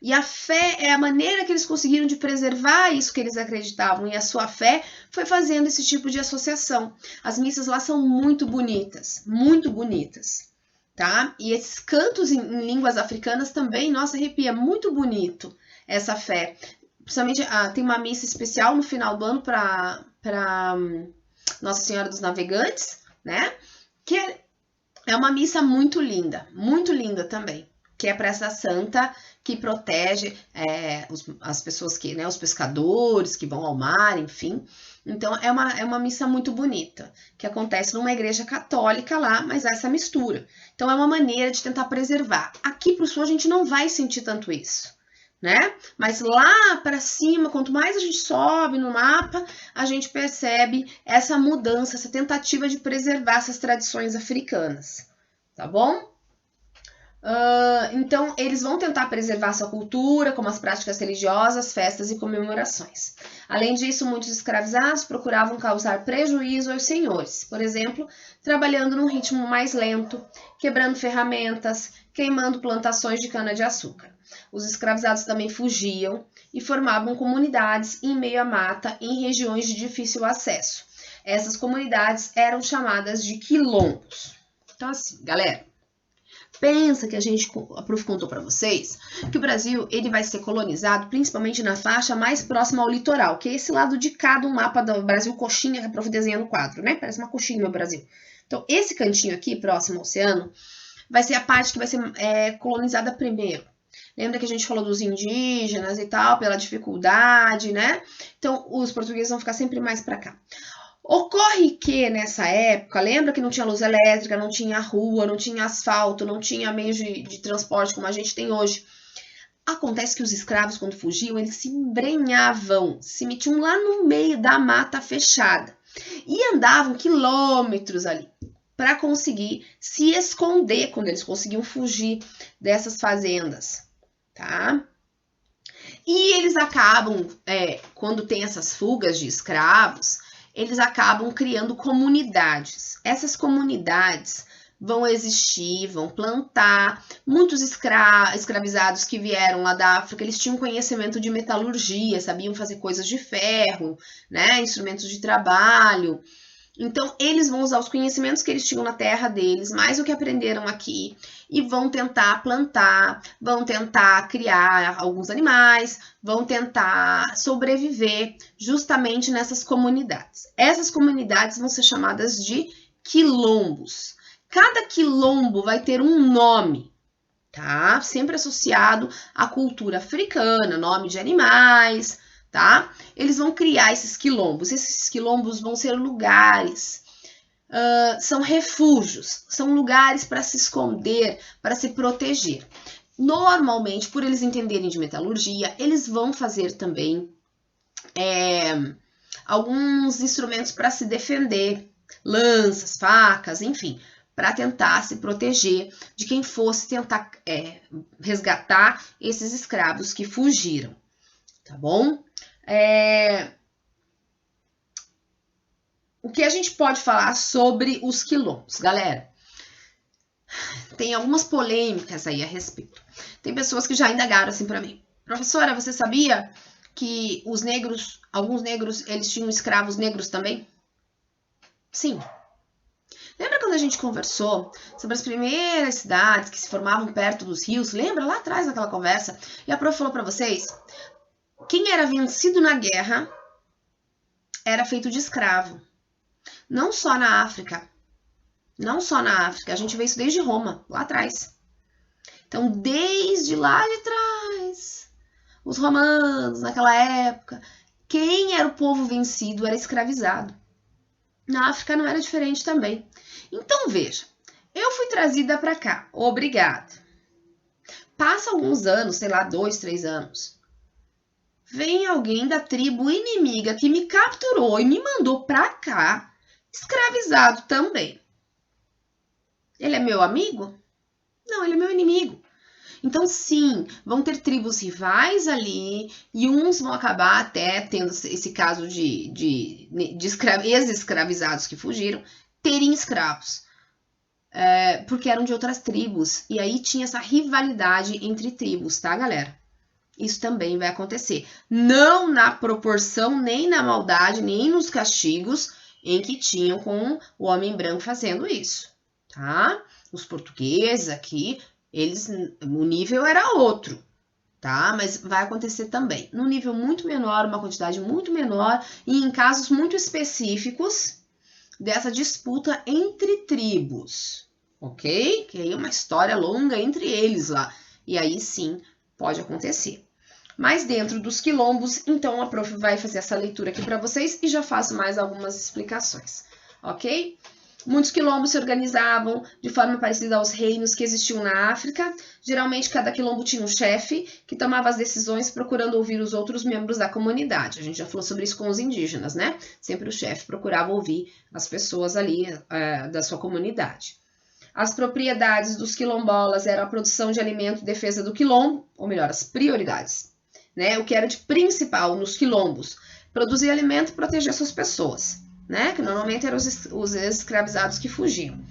E a fé é a maneira que eles conseguiram de preservar isso que eles acreditavam. E a sua fé foi fazendo esse tipo de associação. As missas lá são muito bonitas, tá? E esses cantos em línguas africanas também, nossa, arrepia, muito bonito essa fé. Principalmente, tem uma missa especial no final do ano para Nossa Senhora dos Navegantes, né? Que é uma missa muito linda também. Que é para essa santa que protege as pessoas que, né, os pescadores que vão ao mar, enfim. Então, é uma missa muito bonita, que acontece numa igreja católica lá, mas há essa mistura. Então, é uma maneira de tentar preservar. Aqui pro sul, a gente não vai sentir tanto isso, né? Mas lá para cima, quanto mais a gente sobe no mapa, a gente percebe essa mudança, essa tentativa de preservar essas tradições africanas, tá bom? Então, eles vão tentar preservar sua cultura, como as práticas religiosas, festas e comemorações. Além disso, muitos escravizados procuravam causar prejuízo aos senhores, por exemplo, trabalhando num ritmo mais lento, quebrando ferramentas, queimando plantações de cana-de-açúcar. Os escravizados também fugiam e formavam comunidades em meio à mata em regiões de difícil acesso. Essas comunidades eram chamadas de quilombos. Então, assim, galera, Pensa que a Prof contou para vocês que o Brasil ele vai ser colonizado principalmente na faixa mais próxima ao litoral, que é esse lado de cá do mapa do Brasil, coxinha que a Prof desenha no quadro, né? Parece uma coxinha meu Brasil. Então, esse cantinho aqui, próximo ao oceano, vai ser a parte que vai ser colonizada primeiro. Lembra que a gente falou dos indígenas e tal, pela dificuldade, né? Então, os portugueses vão ficar sempre mais para cá. Ocorre que nessa época, lembra que não tinha luz elétrica, não tinha rua, não tinha asfalto, não tinha meios de transporte como a gente tem hoje. Acontece que os escravos, quando fugiam, eles se embrenhavam, se metiam lá no meio da mata fechada e andavam quilômetros ali para conseguir se esconder quando eles conseguiam fugir dessas fazendas, tá? E eles acabam, quando tem essas fugas de escravos, eles acabam criando comunidades. Essas comunidades vão existir, vão plantar. Muitos escravizados que vieram lá da África, eles tinham conhecimento de metalurgia, sabiam fazer coisas de ferro, né, instrumentos de trabalho. Então, eles vão usar os conhecimentos que eles tinham na terra deles, mais o que aprenderam aqui, e vão tentar plantar, vão tentar criar alguns animais, vão tentar sobreviver justamente nessas comunidades. Essas comunidades vão ser chamadas de quilombos. Cada quilombo vai ter um nome, tá? Sempre associado à cultura africana, nome de animais, tá? Eles vão criar esses quilombos vão ser lugares, são refúgios, são lugares para se esconder, para se proteger. Normalmente, por eles entenderem de metalurgia, eles vão fazer também alguns instrumentos para se defender, lanças, facas, enfim, para tentar se proteger de quem fosse tentar resgatar esses escravos que fugiram, tá bom? O que a gente pode falar sobre os quilombos, galera? Tem algumas polêmicas aí a respeito. Tem pessoas que já indagaram assim para mim. Professora, você sabia que os negros, alguns negros, eles tinham escravos negros também? Sim. Lembra quando a gente conversou sobre as primeiras cidades que se formavam perto dos rios? Lembra lá atrás naquela conversa? E a prof falou para vocês, quem era vencido na guerra era feito de escravo. Não só na África. Não só na África. A gente vê isso desde Roma, lá atrás. Então, desde lá de trás, os romanos, naquela época, quem era o povo vencido era escravizado. Na África não era diferente também. Então, veja, eu fui trazida para cá, obrigada. Passa alguns anos, sei lá, 2, 3 anos. Vem alguém da tribo inimiga que me capturou e me mandou para cá, escravizado também. Ele é meu amigo? Não, ele é meu inimigo. Então, sim, vão ter tribos rivais ali e uns vão acabar até tendo esse caso de ex-escravizados que fugiram, terem escravos, porque eram de outras tribos. E aí tinha essa rivalidade entre tribos, tá, galera? Isso também vai acontecer. Não na proporção, nem na maldade, nem nos castigos em que tinham com o homem branco fazendo isso, tá? Os portugueses aqui, o nível era outro, tá? Mas vai acontecer também. Num nível muito menor, uma quantidade muito menor, e em casos muito específicos dessa disputa entre tribos, ok? Que aí é uma história longa entre eles lá. E aí sim, pode acontecer. Mas dentro dos quilombos, então a prof vai fazer essa leitura aqui para vocês e já faço mais algumas explicações, ok? Muitos quilombos se organizavam de forma parecida aos reinos que existiam na África. Geralmente, cada quilombo tinha um chefe que tomava as decisões procurando ouvir os outros membros da comunidade. A gente já falou sobre isso com os indígenas, né? Sempre o chefe procurava ouvir as pessoas ali da sua comunidade. As propriedades dos quilombolas eram a produção de alimento e defesa do quilombo, ou melhor, as prioridades, né? O que era de principal nos quilombos, produzir alimento e proteger suas pessoas, né? Que normalmente eram os escravizados que fugiam.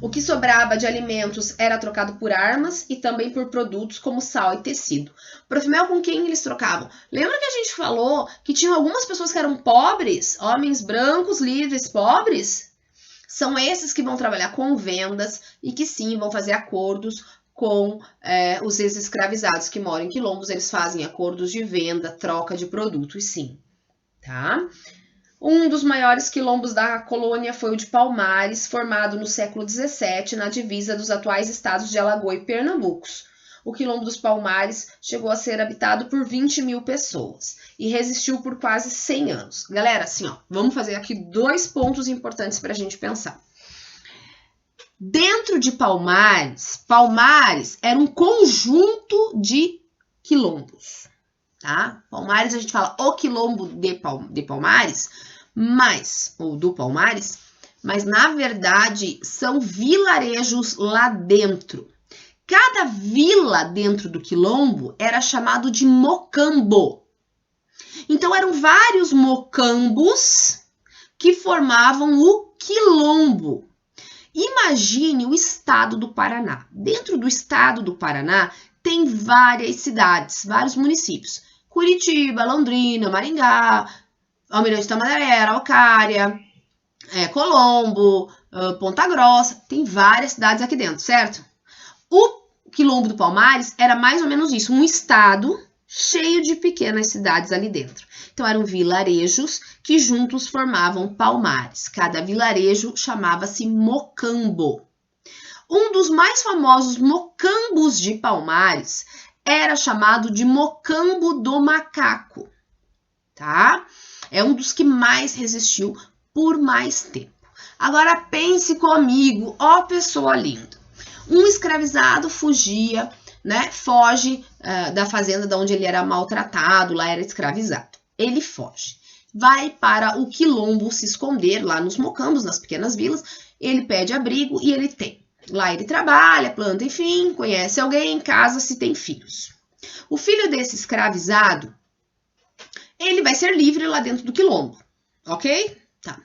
O que sobrava de alimentos era trocado por armas e também por produtos como sal e tecido. Prof. Mel, com quem eles trocavam? Lembra que a gente falou que tinham algumas pessoas que eram pobres, homens brancos, livres, pobres? São esses que vão trabalhar com vendas e que sim vão fazer acordos com os ex-escravizados que moram em quilombos. Eles fazem acordos de venda, troca de produtos, sim, tá? Um dos maiores quilombos da colônia foi o de Palmares, formado no século XVII, na divisa dos atuais estados de Alagoas e Pernambuco. O quilombo dos Palmares chegou a ser habitado por 20 mil pessoas e resistiu por quase 100 anos. Galera, assim, ó, vamos fazer aqui 2 pontos importantes para a gente pensar. Dentro de Palmares, Palmares era um conjunto de quilombos, tá? Palmares, a gente fala o quilombo de Palmares, ou do Palmares, mas na verdade são vilarejos lá dentro. Cada vila dentro do quilombo era chamado de mocambo. Então eram vários mocambos que formavam o quilombo. Imagine o estado do Paraná. Dentro do estado do Paraná tem várias cidades, vários municípios. Curitiba, Londrina, Maringá, Almirante Tamandaré, Araucária, Colombo, Ponta Grossa. Tem várias cidades aqui dentro, certo? O quilombo do Palmares era mais ou menos isso, um estado cheio de pequenas cidades ali dentro. Então eram vilarejos que juntos formavam Palmares. Cada vilarejo chamava-se mocambo. Um dos mais famosos mocambos de Palmares era chamado de Mocambo do Macaco, tá? É um dos que mais resistiu por mais tempo. Agora pense comigo, ó pessoa linda. Um escravizado fugia, né? Foge da fazenda de onde ele era maltratado, lá era escravizado. Ele foge, vai para o quilombo se esconder lá nos mocambos, nas pequenas vilas. Ele pede abrigo e ele tem. Lá ele trabalha, planta, enfim, conhece alguém, casa-se, tem filhos. O filho desse escravizado, ele vai ser livre lá dentro do quilombo, ok? Tá.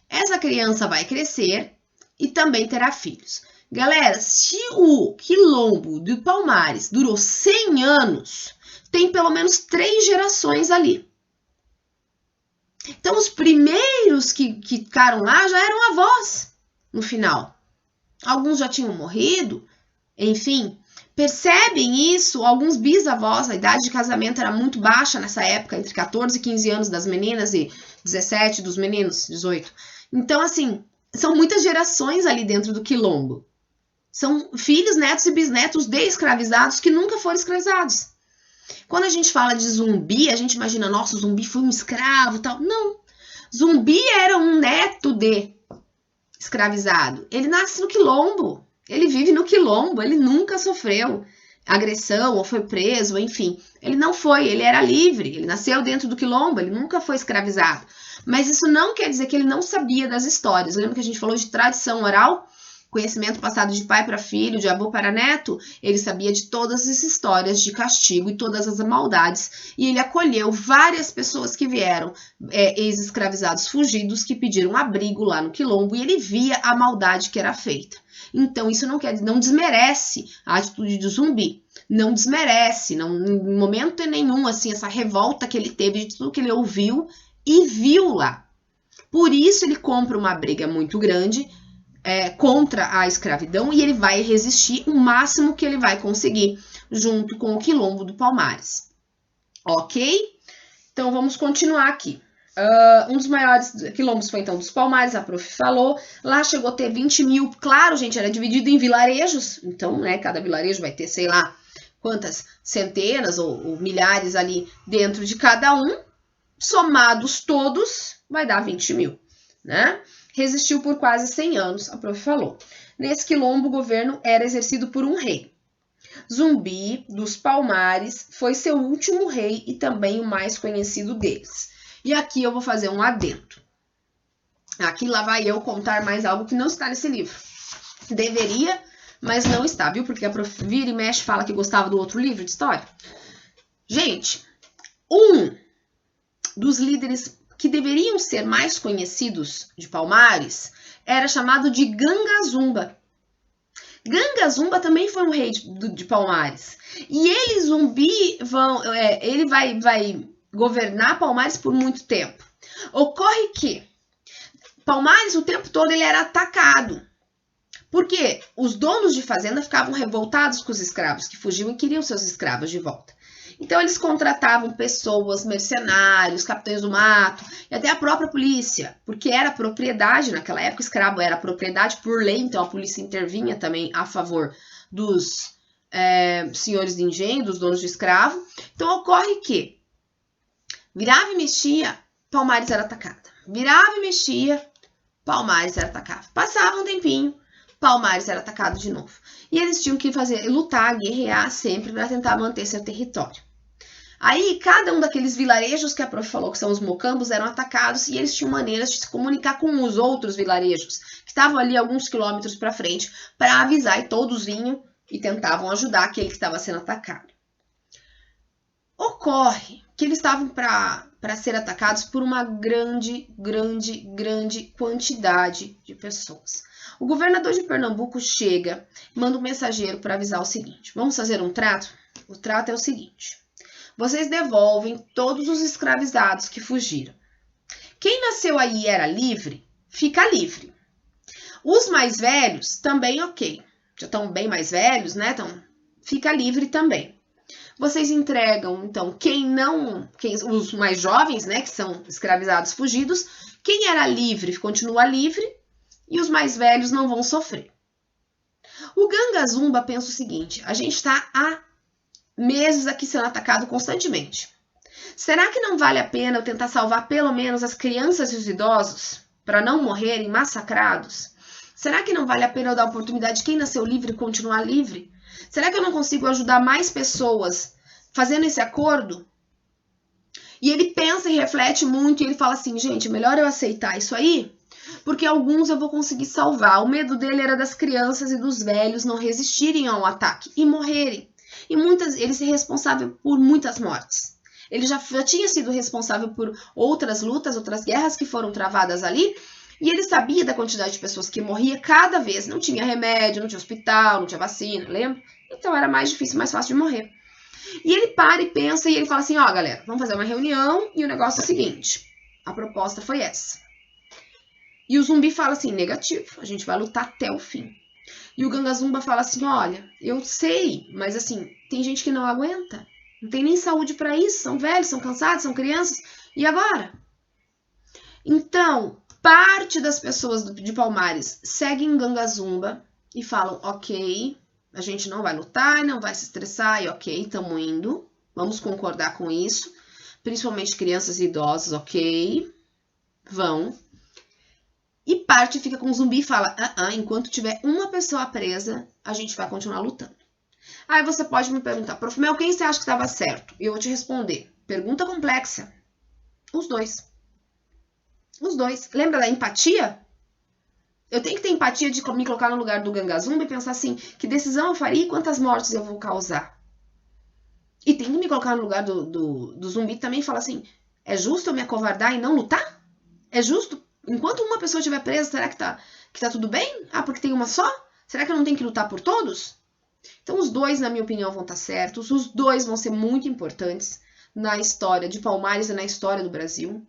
Essa criança vai crescer e também terá filhos. Galera, se o quilombo de Palmares durou 100 anos, tem pelo menos 3 gerações ali. Então, os primeiros que ficaram lá já eram avós no final. Alguns já tinham morrido, enfim. Percebem isso? Alguns bisavós, a idade de casamento era muito baixa nessa época, entre 14 e 15 anos das meninas e 17 dos meninos, 18. Então, assim, são muitas gerações ali dentro do quilombo. São filhos, netos e bisnetos de escravizados que nunca foram escravizados. Quando a gente fala de zumbi, a gente imagina, nossa, o zumbi foi um escravo e tal. Não. Zumbi era um neto de escravizado. Ele nasce no quilombo. Ele vive no quilombo. Ele nunca sofreu agressão ou foi preso, enfim. Ele não foi, ele era livre. Ele nasceu dentro do quilombo, ele nunca foi escravizado. Mas isso não quer dizer que ele não sabia das histórias. Lembra que a gente falou de tradição oral? Conhecimento passado de pai para filho, de avô para neto, ele sabia de todas as histórias de castigo e todas as maldades, e ele acolheu várias pessoas que vieram, ex-escravizados fugidos, que pediram abrigo lá no quilombo, e ele via a maldade que era feita. Então, isso não desmerece a atitude do zumbi, não desmerece, não, em momento nenhum, assim, essa revolta que ele teve de tudo que ele ouviu e viu lá. Por isso, ele compra uma briga muito grande, contra a escravidão, e ele vai resistir o máximo que ele vai conseguir, junto com o quilombo do Palmares. Ok? Então, vamos continuar aqui. Um dos maiores quilombos foi, então, dos Palmares, a prof falou. Lá chegou a ter 20 mil. Claro, gente, era dividido em vilarejos. Então, né, cada vilarejo vai ter, sei lá, quantas centenas ou milhares ali dentro de cada um. Somados todos, vai dar 20 mil, né? Resistiu por quase 100 anos, a prof falou. Nesse quilombo, o governo era exercido por um rei. Zumbi dos Palmares foi seu último rei e também o mais conhecido deles. E aqui eu vou fazer um adendo. Aqui lá vai eu contar mais algo que não está nesse livro. Deveria, mas não está, viu? Porque a prof vira e mexe fala que gostava do outro livro de história. Gente, um dos líderes que deveriam ser mais conhecidos de Palmares era chamado de Ganga Zumba. Ganga Zumba também foi um rei de Palmares. E ele, Zumbi, ele vai governar Palmares por muito tempo. Ocorre que Palmares, o tempo todo, ele era atacado. Porque os donos de fazenda ficavam revoltados com os escravos que fugiam e queriam seus escravos de volta. Então, eles contratavam pessoas, mercenários, capitães do mato e até a própria polícia, porque era propriedade naquela época, escravo era propriedade por lei, então a polícia intervinha também a favor dos senhores de engenho, dos donos de escravo. Então, ocorre que virava e mexia, Palmares era atacada. Virava e mexia, Palmares era atacado. Passava um tempinho, Palmares era atacado de novo. E eles tinham que lutar, guerrear sempre para tentar manter seu território. Aí, cada um daqueles vilarejos que a prof falou, que são os mocambos, eram atacados e eles tinham maneiras de se comunicar com os outros vilarejos, que estavam ali alguns quilômetros para frente, para avisar, e todos vinham e tentavam ajudar aquele que estava sendo atacado. Ocorre que eles estavam para ser atacados por uma grande quantidade de pessoas. O governador de Pernambuco chega, manda um mensageiro para avisar o seguinte: vamos fazer um trato? O trato é o seguinte: vocês devolvem todos os escravizados que fugiram. Quem nasceu aí e era livre, fica livre. Os mais velhos, também ok. Já estão bem mais velhos, né? Então, fica livre também. Vocês entregam, então, os mais jovens, né, que são escravizados fugidos, quem era livre continua livre e os mais velhos não vão sofrer. O Ganga Zumba pensa o seguinte: a gente está há meses aqui sendo atacado constantemente. Será que não vale a pena eu tentar salvar pelo menos as crianças e os idosos para não morrerem massacrados? Será que não vale a pena eu dar a oportunidade de quem nasceu livre continuar livre? Será que eu não consigo ajudar mais pessoas fazendo esse acordo? E ele pensa e reflete muito e ele fala assim: gente, melhor eu aceitar isso aí, porque alguns eu vou conseguir salvar. O medo dele era das crianças e dos velhos não resistirem ao ataque e morrerem. E ele se responsável por muitas mortes. Ele já tinha sido responsável por outras lutas, outras guerras que foram travadas ali, e ele sabia da quantidade de pessoas que morria cada vez. Não tinha remédio, não tinha hospital, não tinha vacina, lembra? Então era mais difícil, mais fácil de morrer. E ele para e pensa e ele fala assim: ó, galera, vamos fazer uma reunião e o negócio é o seguinte. A proposta foi essa. E o zumbi fala assim: negativo, a gente vai lutar até o fim. E o Ganga Zumba fala assim: olha, eu sei, mas assim, tem gente que não aguenta. Não tem nem saúde para isso, são velhos, são cansados, são crianças. E agora? Então, parte das pessoas de Palmares seguem Ganga Zumba e falam: ok, a gente não vai lutar, não vai se estressar, e ok, estamos indo, vamos concordar com isso. Principalmente crianças e idosos, ok, vão. E parte fica com o zumbi e fala: enquanto tiver uma pessoa presa, a gente vai continuar lutando. Aí você pode me perguntar: prof. Mel, quem você acha que estava certo? E eu vou te responder: pergunta complexa. Os dois. Os dois. Lembra da empatia? Eu tenho que ter empatia de me colocar no lugar do Ganga Zumba e pensar assim: que decisão eu faria e quantas mortes eu vou causar? E tem que me colocar no lugar do zumbi também e falar assim: é justo eu me acovardar e não lutar? É justo? Enquanto uma pessoa estiver presa, será que tá tudo bem? Porque tem uma só? Será que eu não tenho que lutar por todos? Então, os dois, na minha opinião, vão estar certos. Os dois vão ser muito importantes na história de Palmares e na história do Brasil.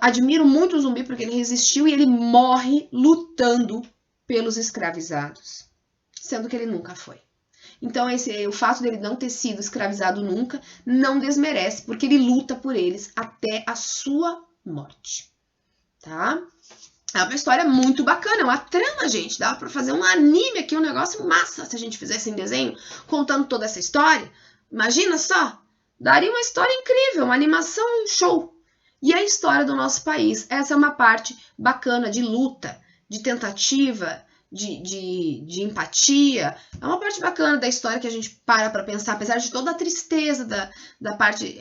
Admiro muito o zumbi porque ele resistiu e ele morre lutando pelos escravizados, sendo que ele nunca foi. Então, o fato dele não ter sido escravizado nunca não desmerece, porque ele luta por eles até a sua morte. Tá? É uma história muito bacana, é uma trama, gente. Dá pra fazer um anime aqui, um negócio massa, se a gente fizesse em desenho, contando toda essa história. Imagina só, daria uma história incrível, uma animação show. E a história do nosso país, essa é uma parte bacana de luta, de tentativa, de empatia. É uma parte bacana da história que a gente para pensar, apesar de toda a tristeza da parte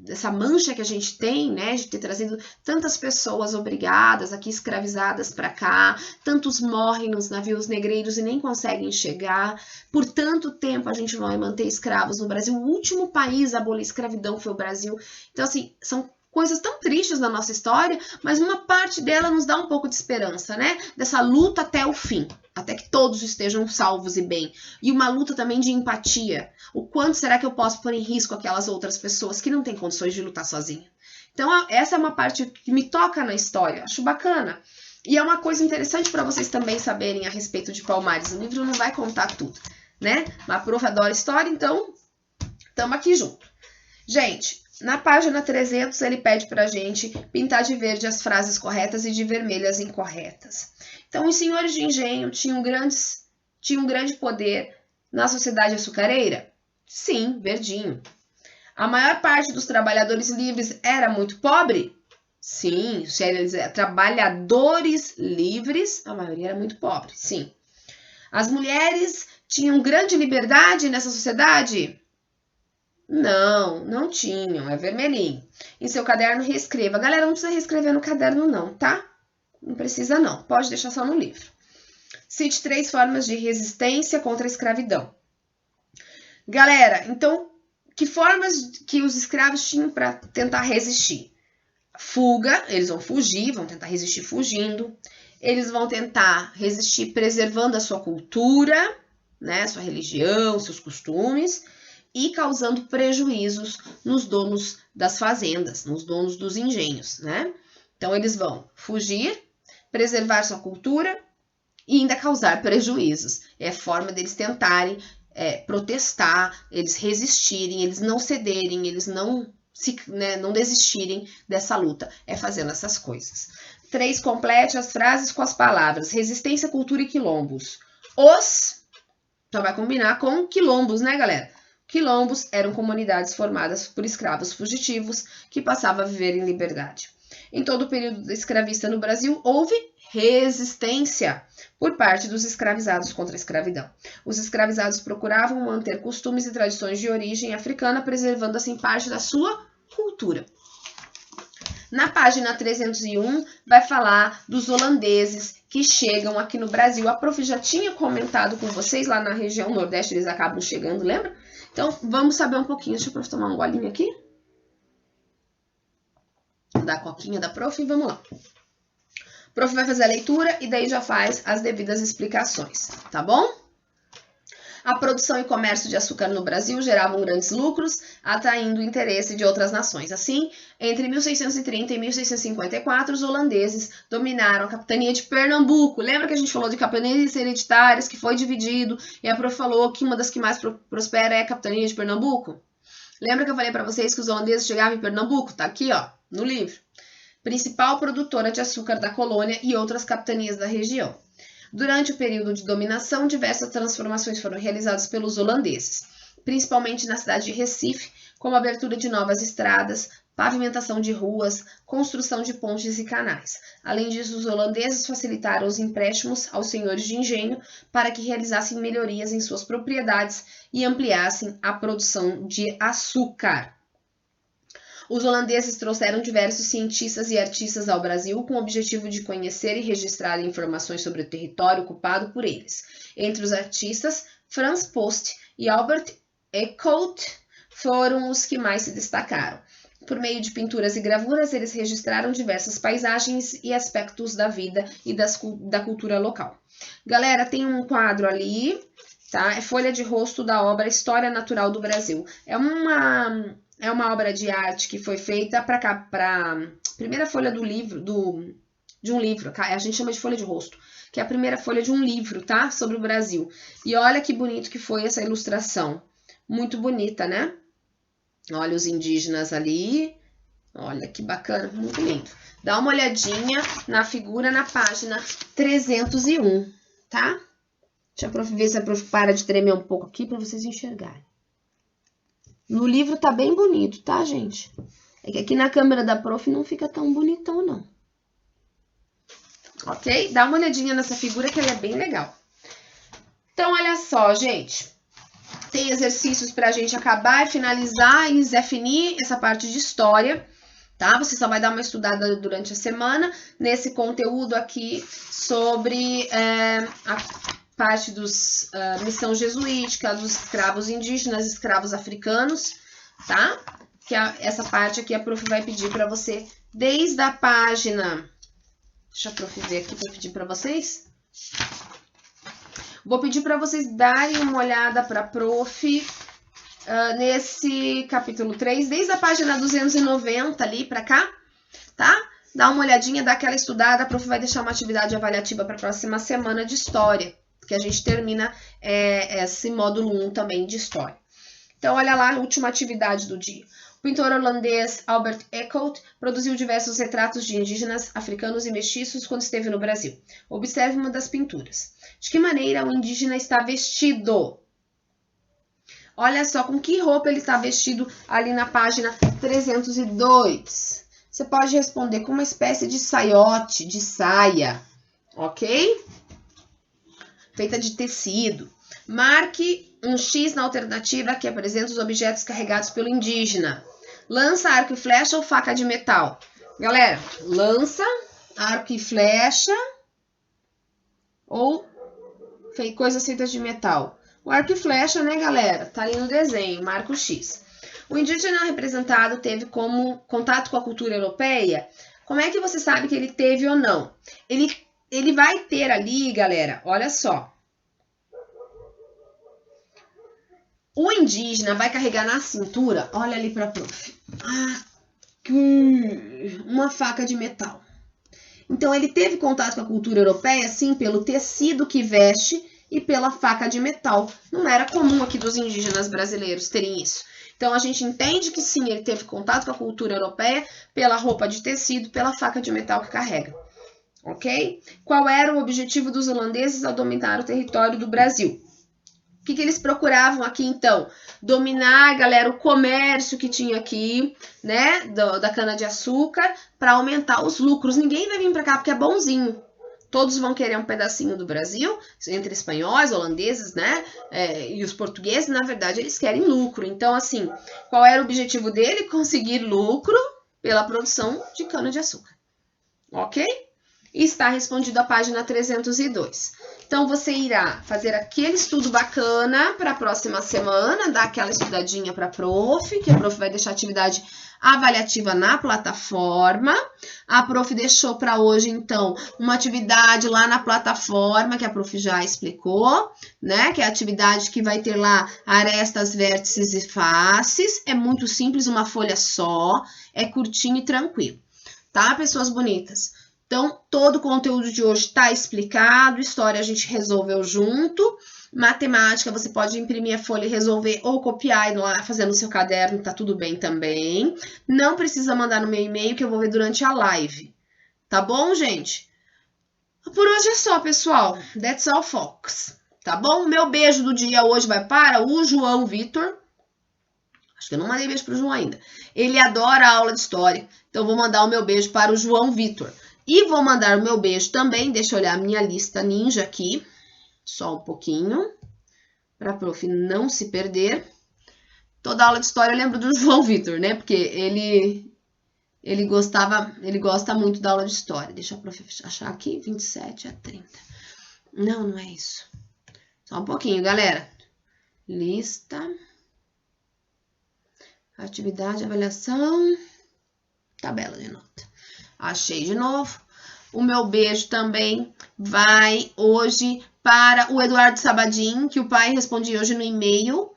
dessa mancha que a gente tem, né, de ter trazido tantas pessoas obrigadas aqui, escravizadas para cá, tantos morrem nos navios negreiros e nem conseguem chegar, por tanto tempo a gente não vai manter escravos no Brasil, o último país a abolir a escravidão foi o Brasil. Então, assim, são coisas tão tristes na nossa história, mas uma parte dela nos dá um pouco de esperança, né, dessa luta até o fim, até que todos estejam salvos e bem, e uma luta também de empatia. O quanto será que eu posso pôr em risco aquelas outras pessoas que não têm condições de lutar sozinha? Então, essa é uma parte que me toca na história, acho bacana. E é uma coisa interessante para vocês também saberem a respeito de Palmares. O livro não vai contar tudo, né? Mas a prof adora história, então estamos aqui junto. Gente, na página 300 ele pede pra gente pintar de verde as frases corretas e de vermelho as incorretas. Então, os senhores de engenho tinham um grande poder na sociedade açucareira? Sim, verdinho. A maior parte dos trabalhadores livres era muito pobre? Sim, trabalhadores livres, a maioria era muito pobre, sim. As mulheres tinham grande liberdade nessa sociedade? Não, não tinham, é vermelhinho. Em seu caderno, reescreva. Galera, não precisa reescrever no caderno não, tá? Não precisa não, pode deixar só no livro. Cite 3 formas de resistência contra a escravidão. Galera, então, que formas que os escravos tinham para tentar resistir? Fuga, eles vão fugir, vão tentar resistir fugindo. Eles vão tentar resistir preservando a sua cultura, né, sua religião, seus costumes, e causando prejuízos nos donos das fazendas, nos donos dos engenhos, né? Então, eles vão fugir, preservar sua cultura e ainda causar prejuízos. É a forma deles tentarem protestar, eles resistirem, eles não cederem, eles não desistirem dessa luta. É fazendo essas coisas. 3, complete as frases com as palavras resistência, cultura e quilombos. Então vai combinar com quilombos, né, galera? Quilombos eram comunidades formadas por escravos fugitivos que passavam a viver em liberdade. Em todo o período escravista no Brasil, houve resistência por parte dos escravizados contra a escravidão. Os escravizados procuravam manter costumes e tradições de origem africana, preservando assim parte da sua cultura. Na página 301, vai falar dos holandeses que chegam aqui no Brasil. A prof já tinha comentado com vocês, lá na região Nordeste eles acabam chegando, lembra? Então, vamos saber um pouquinho. Deixa a prof tomar um golinho aqui. Da coquinha da prof e vamos lá. O prof vai fazer a leitura e daí já faz as devidas explicações, tá bom? A produção e comércio de açúcar no Brasil geravam grandes lucros, atraindo o interesse de outras nações. Assim, entre 1630 e 1654, os holandeses dominaram a capitania de Pernambuco. Lembra que a gente falou de capitanias hereditárias, que foi dividido, e a prof falou que uma das que mais prospera é a capitania de Pernambuco? Lembra que eu falei para vocês que os holandeses chegavam em Pernambuco? Tá aqui, ó, no livro. Principal produtora de açúcar da colônia e outras capitanias da região. Durante o período de dominação, diversas transformações foram realizadas pelos holandeses, principalmente na cidade de Recife, como a abertura de novas estradas, pavimentação de ruas, construção de pontes e canais. Além disso, os holandeses facilitaram os empréstimos aos senhores de engenho para que realizassem melhorias em suas propriedades e ampliassem a produção de açúcar. Os holandeses trouxeram diversos cientistas e artistas ao Brasil com o objetivo de conhecer e registrar informações sobre o território ocupado por eles. Entre os artistas, Frans Post e Albert Eckhout foram os que mais se destacaram. Por meio de pinturas e gravuras, eles registraram diversas paisagens e aspectos da vida e da cultura local. Galera, tem um quadro ali, tá? É folha de rosto da obra História Natural do Brasil. É uma obra de arte que foi feita para primeira folha do livro, de um livro, a gente chama de folha de rosto, que é a primeira folha de um livro, tá? Sobre o Brasil. E olha que bonito que foi essa ilustração. Muito bonita, né? Olha os indígenas ali. Olha que bacana, muito lindo. Dá uma olhadinha na figura na página 301, tá? Deixa a prof ver se a prof para de tremer um pouco aqui para vocês enxergarem. No livro tá bem bonito, tá, gente? É que aqui na câmera da prof não fica tão bonitão, não. Ok? Dá uma olhadinha nessa figura que ela é bem legal. Então, olha só, gente. Tem exercícios pra gente acabar e finalizar e definir essa parte de história, tá? Você só vai dar uma estudada durante a semana nesse conteúdo aqui sobre a parte dos missão jesuítica, dos escravos indígenas, escravos africanos, tá? Que essa parte aqui a prof vai pedir para você desde a página... Deixa a prof ver aqui para pedir para vocês. Vou pedir para vocês darem uma olhada para a prof nesse capítulo 3, desde a página 290 ali para cá, tá? Dá uma olhadinha, dá aquela estudada, a prof vai deixar uma atividade avaliativa para a próxima semana de história, que a gente termina esse módulo 1 também de história. Então, olha lá a última atividade do dia. O pintor holandês Albert Eckhout produziu diversos retratos de indígenas, africanos e mestiços quando esteve no Brasil. Observe uma das pinturas. De que maneira o indígena está vestido? Olha só com que roupa ele está vestido ali na página 302. Você pode responder com uma espécie de saiote, de saia, ok? Feita de tecido. Marque um X na alternativa que apresenta os objetos carregados pelo indígena. Lança, arco e flecha ou faca de metal? Galera, lança, arco e flecha ou coisas feitas de metal. O arco e flecha, né, galera? Tá ali no desenho, marca o X. O indígena representado teve como contato com a cultura europeia? Como é que você sabe que ele teve ou não? Ele vai ter ali, galera, olha só. O indígena vai carregar na cintura, olha ali pra prof, uma faca de metal. Então, ele teve contato com a cultura europeia, sim, pelo tecido que veste e pela faca de metal. Não era comum aqui dos indígenas brasileiros terem isso. Então, a gente entende que sim, ele teve contato com a cultura europeia pela roupa de tecido, pela faca de metal que carrega. Ok? Qual era o objetivo dos holandeses ao dominar o território do Brasil? O que eles procuravam aqui, então? Dominar, galera, o comércio que tinha aqui, né, da cana-de-açúcar, para aumentar os lucros. Ninguém vai vir para cá porque é bonzinho. Todos vão querer um pedacinho do Brasil, entre espanhóis, holandeses, né, e os portugueses, na verdade, eles querem lucro. Então, assim, qual era o objetivo dele? Conseguir lucro pela produção de cana-de-açúcar. Ok? E está respondido a página 302. Então, você irá fazer aquele estudo bacana para a próxima semana, dar aquela estudadinha para a prof, que a prof vai deixar atividade avaliativa na plataforma. A prof deixou para hoje, então, uma atividade lá na plataforma, que a prof já explicou, né? Que é a atividade que vai ter lá arestas, vértices e faces. É muito simples, uma folha só, é curtinho e tranquilo, tá, pessoas bonitas? Então, todo o conteúdo de hoje está explicado, história a gente resolveu junto, matemática você pode imprimir a folha e resolver ou copiar e lá fazer no seu caderno, tá tudo bem também. Não precisa mandar no meu e-mail que eu vou ver durante a live, tá bom, gente? Por hoje é só, pessoal. That's all, folks. Tá bom? Meu beijo do dia hoje vai para o João Vitor. Acho que eu não mandei beijo pro João ainda. Ele adora a aula de história, então vou mandar o meu beijo para o João Vitor. E vou mandar o meu beijo também, deixa eu olhar a minha lista ninja aqui, só um pouquinho, para a prof não se perder. Toda aula de história eu lembro do João Vitor, né? Porque ele gosta muito da aula de história. Deixa a prof achar aqui, 27 a 30. Não, não é isso. Só um pouquinho, galera. Lista. Atividade, avaliação. Tabela de nota. Achei de novo. O meu beijo também vai hoje para o Eduardo Sabadim, que o pai respondia hoje no e-mail.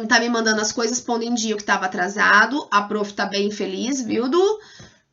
Tá me mandando as coisas, pondo em dia o que estava atrasado. A prof tá bem feliz, viu, Du?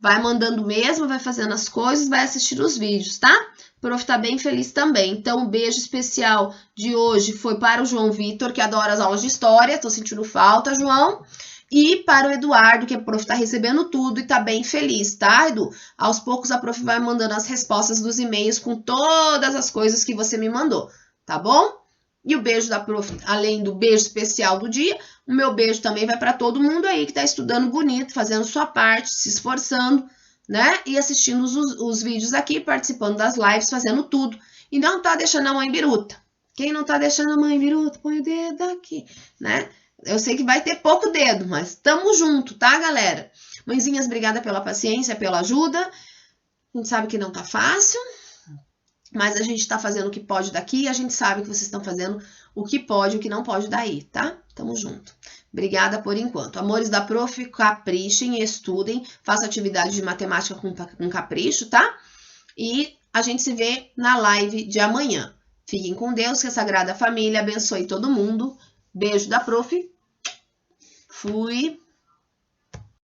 Vai mandando mesmo, vai fazendo as coisas, vai assistir os vídeos, tá? A prof tá bem feliz também. Então, o beijo especial de hoje foi para o João Vitor, que adora as aulas de história. Tô sentindo falta, João. E para o Eduardo, que a prof tá recebendo tudo e tá bem feliz, tá, Edu? Aos poucos a prof vai mandando as respostas dos e-mails com todas as coisas que você me mandou, tá bom? E o beijo da prof, além do beijo especial do dia, o meu beijo também vai para todo mundo aí que tá estudando bonito, fazendo sua parte, se esforçando, né? E assistindo os vídeos aqui, participando das lives, fazendo tudo. E não tá deixando a mãe biruta. Quem não tá deixando a mãe biruta, põe o dedo aqui, né? Eu sei que vai ter pouco dedo, mas tamo junto, tá, galera? Mãezinhas, obrigada pela paciência, pela ajuda. A gente sabe que não tá fácil, mas a gente tá fazendo o que pode daqui e a gente sabe que vocês estão fazendo o que pode e o que não pode daí, tá? Tamo junto. Obrigada por enquanto. Amores da prof, caprichem, estudem, façam atividade de matemática com capricho, tá? E a gente se vê na live de amanhã. Fiquem com Deus, que a Sagrada Família abençoe todo mundo. Beijo da prof. Fui.